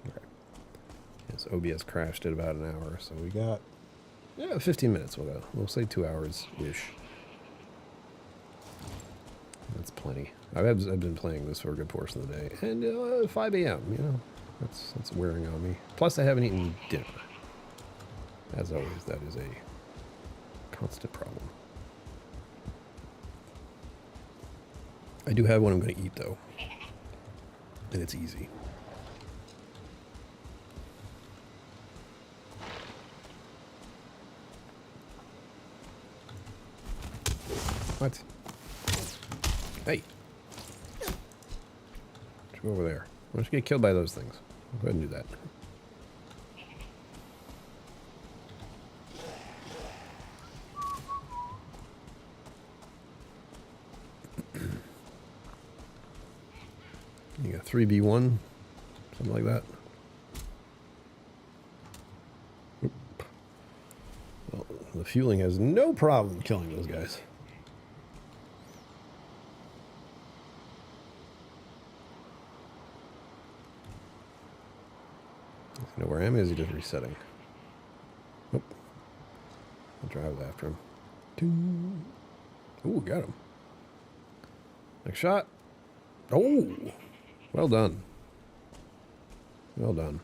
Okay. Yes, OBS crashed at about an hour, so we got 15 minutes. We'll say 2 hours-ish. That's plenty. I've been playing this for a good portion of the day, and 5 a.m. You know, that's wearing on me. Plus, I haven't eaten dinner. As always, that is a constant problem. I do have what I'm going to eat though, and it's easy. What? Hey. Go over there. Why don't you get killed by those things? Go ahead and do that. You got 3v1, something like that. Oop. Well, the fueling has no problem killing those guys. I know where I am. Is he just resetting? Nope. I'll drive after him. Ooh, got him. Next shot. Oh, well done. Well done.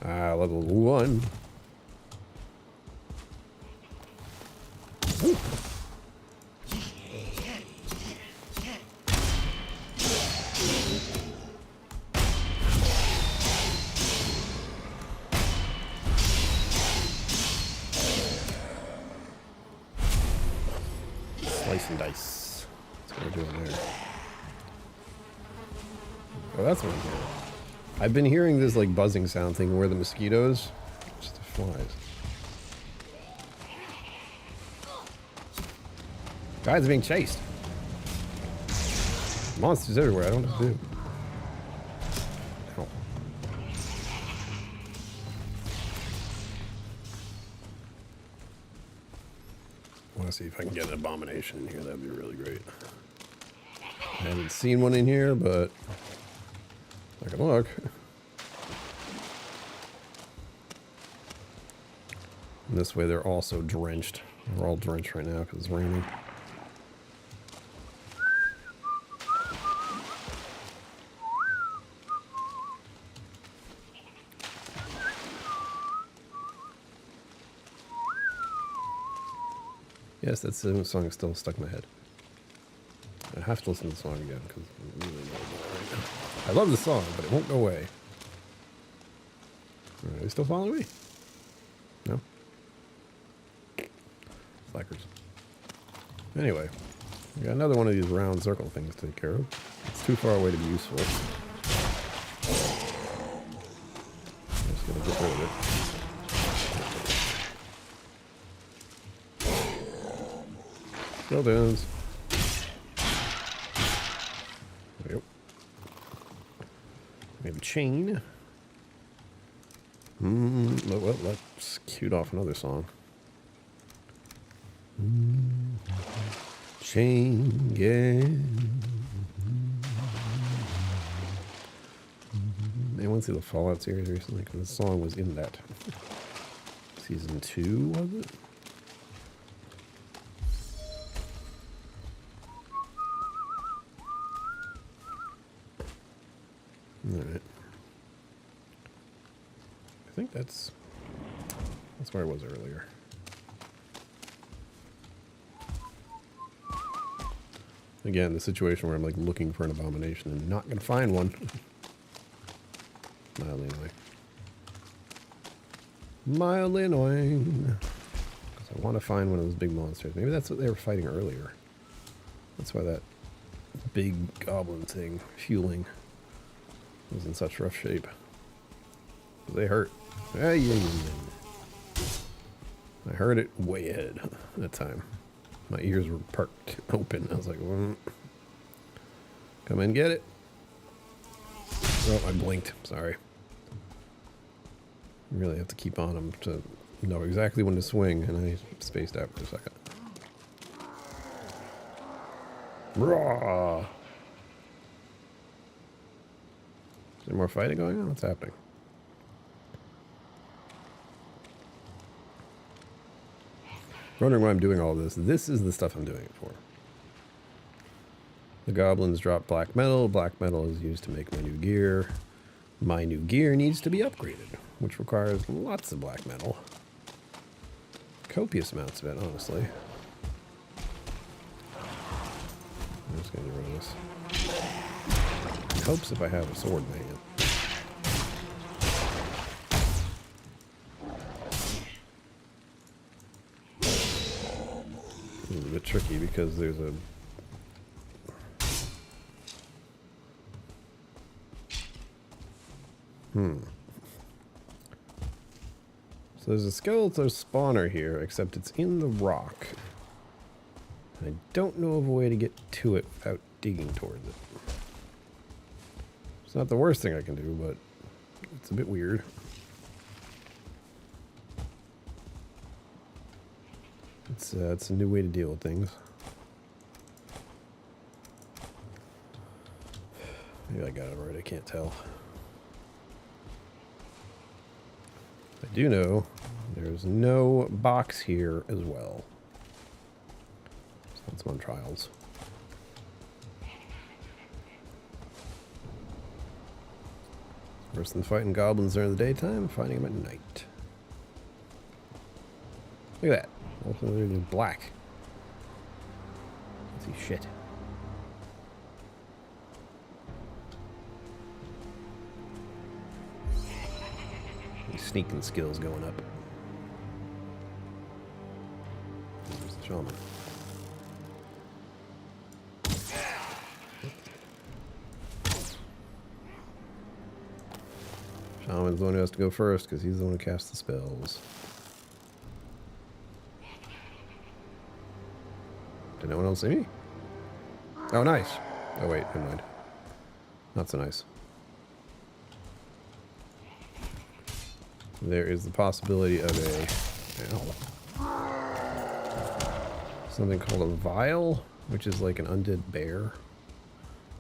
Level 1. Ooh. Slice and dice. That's what we're doing there. Oh, that's what I'm hearing. I've been hearing this like buzzing sound thing where the mosquitoes. Just the flies. Guys are being chased. Monsters everywhere. I don't know what to do. Ow. to see if I can get an abomination in here. That'd be really great. I haven't seen one in here, but I can look. And this way they're also drenched. We're all drenched right now because it's raining. Yes, that song is still stuck in my head. I have to listen to the song again because I really know it right now. I love the song, but it won't go away. Are they still following me? No? Slackers. Anyway, we got another one of these round circle things to take care of. It's too far away to be useful. I'm just gonna get rid of it. Buildings. Yep. Maybe chain. Well, let's cue off another song. Chain gang. Anyone see the Fallout series recently? Because the song was in that. Season 2, was it? Alright. I think that's where I was earlier. Again, the situation where I'm like looking for an abomination and not gonna find one. Mildly annoying. Mildly annoying. Because I want to find one of those big monsters. Maybe that's what they were fighting earlier. That's why that big goblin thing fueling was in such rough shape. They hurt. I heard it way ahead that time. My ears were perked open. I was like, come and get it. Oh, I blinked. Sorry. I really have to keep on them to know exactly when to swing, and I spaced out for a second. Raw. Is there more fighting going on? What's happening? Wondering why I'm doing all this. This is the stuff I'm doing it for. The goblins drop black metal. Black metal is used to make my new gear. My new gear needs to be upgraded, which requires lots of black metal. Copious amounts of it, honestly. I'm just gonna get rid of this. Helps if I have a sword in my hand. This is a bit tricky because there's a So there's a skeletal spawner here, except it's in the rock. I don't know of a way to get to it without digging towards it. It's not the worst thing I can do, but it's a bit weird. It's a new way to deal with things. Maybe I got it right, I can't tell. I do know there's no box here as well. So that's on trials. Worse than fighting goblins during the daytime, fighting them at night. Look at that. Also, they're black. Let's see shit. Sneaking skills going up. There's the shaman. Shaman's the one who has to go first because he's the one who casts the spells. Did no one else see me? Oh, nice. Oh, wait, never mind. Not so nice. There is the possibility of a something called a vial, which is like an undead bear.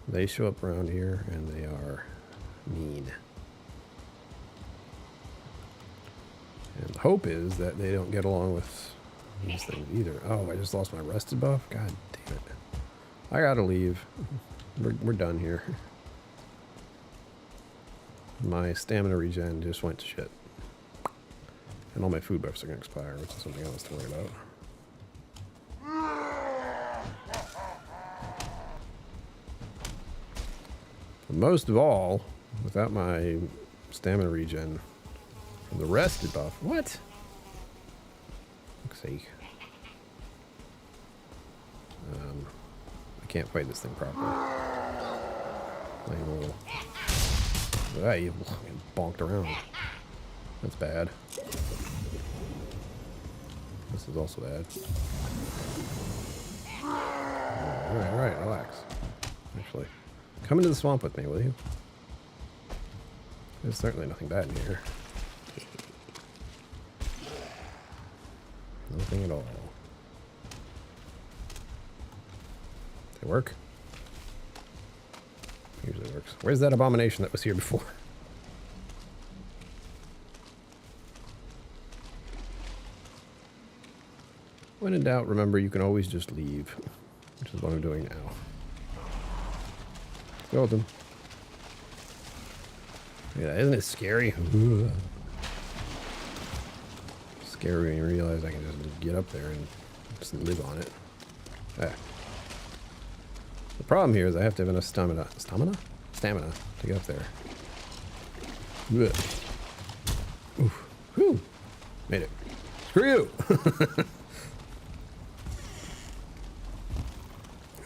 They show up around here, and they are mean. And the hope is that they don't get along with these things either. Oh, I just lost my rested buff? God damn it. I gotta leave. We're done here. My stamina regen just went to shit. And all my food buffs are gonna expire, which is something else to worry about. But most of all, without my stamina regen from the rested buff. What? Fuck's sake. I can't fight this thing properly. You bonked around. That's bad. This is also bad. Alright, relax. Actually, come into the swamp with me, will you? There's certainly nothing bad in here. Nothing at all. Does it work? Usually works. Where's that abomination that was here before? When in doubt, remember you can always just leave, which is what I'm doing now. Let's go with them. Yeah, isn't it scary? Scary when you realize I can just get up there and just live on it. Ah. The problem here is I have to have enough stamina to get up there. Ugh. Oof. Whew. Made it. Screw you!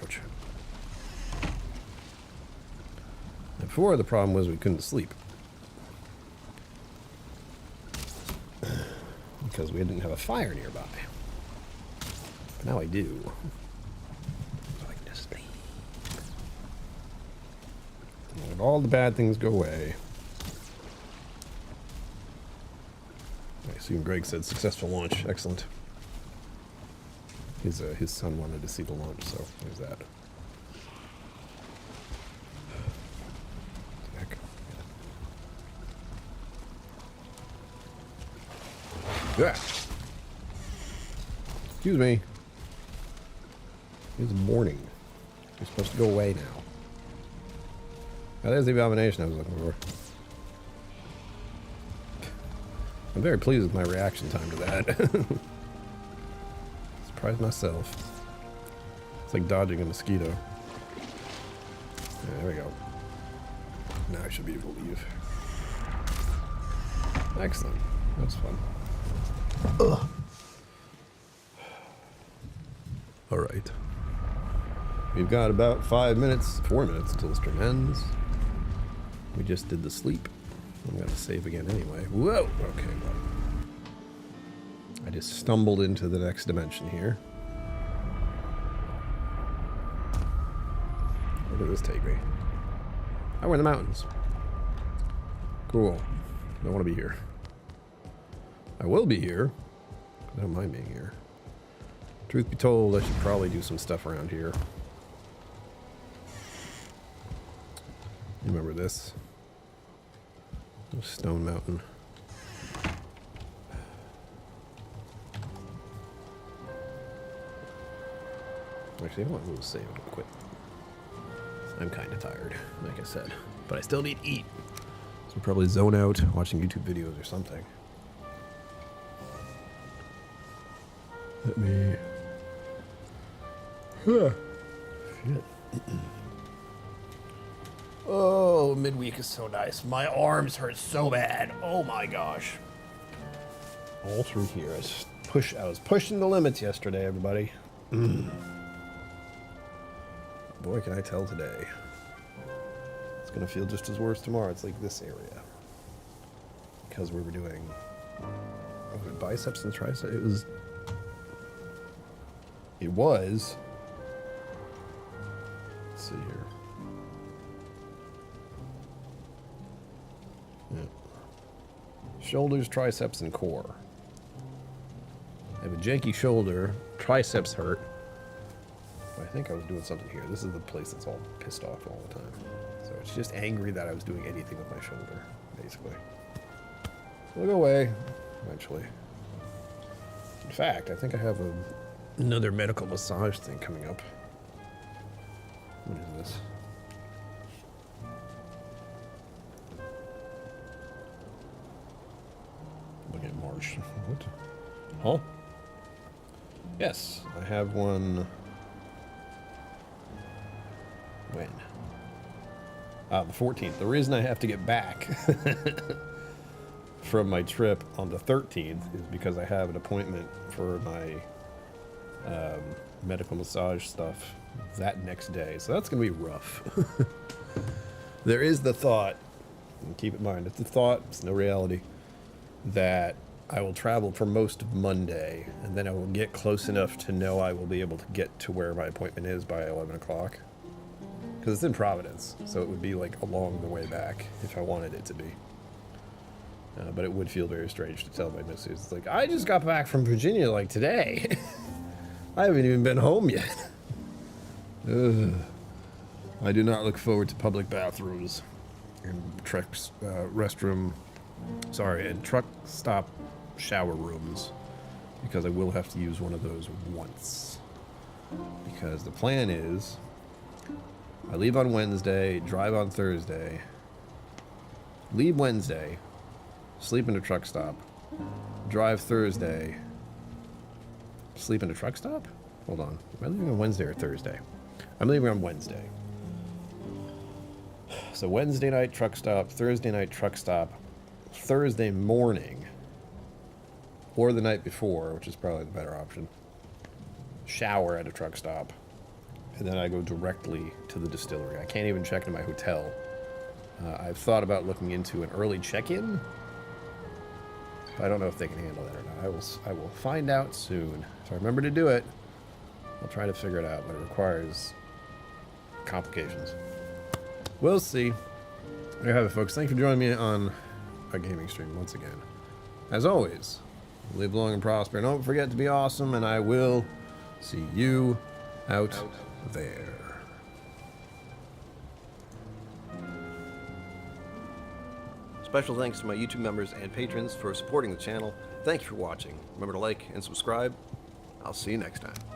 Ouch. Before, the problem was we couldn't sleep. Because we didn't have a fire nearby. But now I do. So I can just sleep. And all the bad things go away. I assume Greg said successful launch. Excellent. His son wanted to see the launch, so there's that. Heck. Yeah. Excuse me. It's morning. You're supposed to go away now. Now there's the abomination I was looking for. I'm very pleased with my reaction time to that. Surprised myself. It's like dodging a mosquito. Yeah, there we go. Now I should be able to leave. Excellent. That's fun. Ugh. All right. We've got about 4 minutes until the stream ends. We just did the sleep. I'm gonna save again anyway. Whoa! Okay, well. I just stumbled into the next dimension here. Where did this take me? Oh, we're in the mountains. Cool. Don't want to be here. I will be here. I don't mind being here. Truth be told, I should probably do some stuff around here. You remember this? Stone Mountain. Actually, I want to save it real quick. I'm kind of tired, like I said. But I still need to eat. So I'll probably zone out watching YouTube videos or something. Let me... Shit. Oh, midweek is so nice. My arms hurt so bad. Oh my gosh. All through here. I was pushing the limits yesterday, everybody. Boy, can I tell today. It's going to feel just as worse tomorrow. It's like this area. Because we were doing biceps and triceps. It was. Let's see here. Yeah. Shoulders, triceps, and core. I have a janky shoulder. Triceps hurt. think I was doing something here. This is the place that's all pissed off all the time. So it's just angry that I was doing anything with my shoulder, basically. It'll go away eventually. In fact, I think I have another medical massage thing coming up. What is this? Look at March. What? Huh? Yes, I have one. When? The 14th. The reason I have to get back from my trip on the 13th is because I have an appointment for my medical massage stuff that next day. So that's going to be rough. There is the thought, and keep in mind, it's a thought, it's no reality, that I will travel for most of Monday, and then I will get close enough to know I will be able to get to where my appointment is by 11 o'clock. Because it's in Providence, so it would be like along the way back if I wanted it to be. But it would feel very strange to tell my missus, it's like, I just got back from Virginia like today. I haven't even been home yet. Ugh. I do not look forward to public bathrooms and trucks, and truck stop shower rooms, because I will have to use one of those once. Because the plan is, I leave on Wednesday, drive on Thursday, leave Wednesday, sleep in a truck stop, drive Thursday, sleep in a truck stop? Hold on. Am I leaving on Wednesday or Thursday? I'm leaving on Wednesday. So Wednesday night truck stop, Thursday night truck stop, Thursday morning, or the night before, which is probably the better option, shower at a truck stop, and then I go directly to the distillery. I can't even check into my hotel. I've thought about looking into an early check-in, but I don't know if they can handle that or not. I will find out soon. If I remember to do it, I'll try to figure it out, but it requires complications. We'll see. There you have it, folks. Thank you for joining me on a gaming stream once again. As always, live long and prosper. Don't forget to be awesome, and I will see you out there. Special thanks to my YouTube members and patrons for supporting the channel. Thank you for watching. Remember to like and subscribe. I'll see you next time.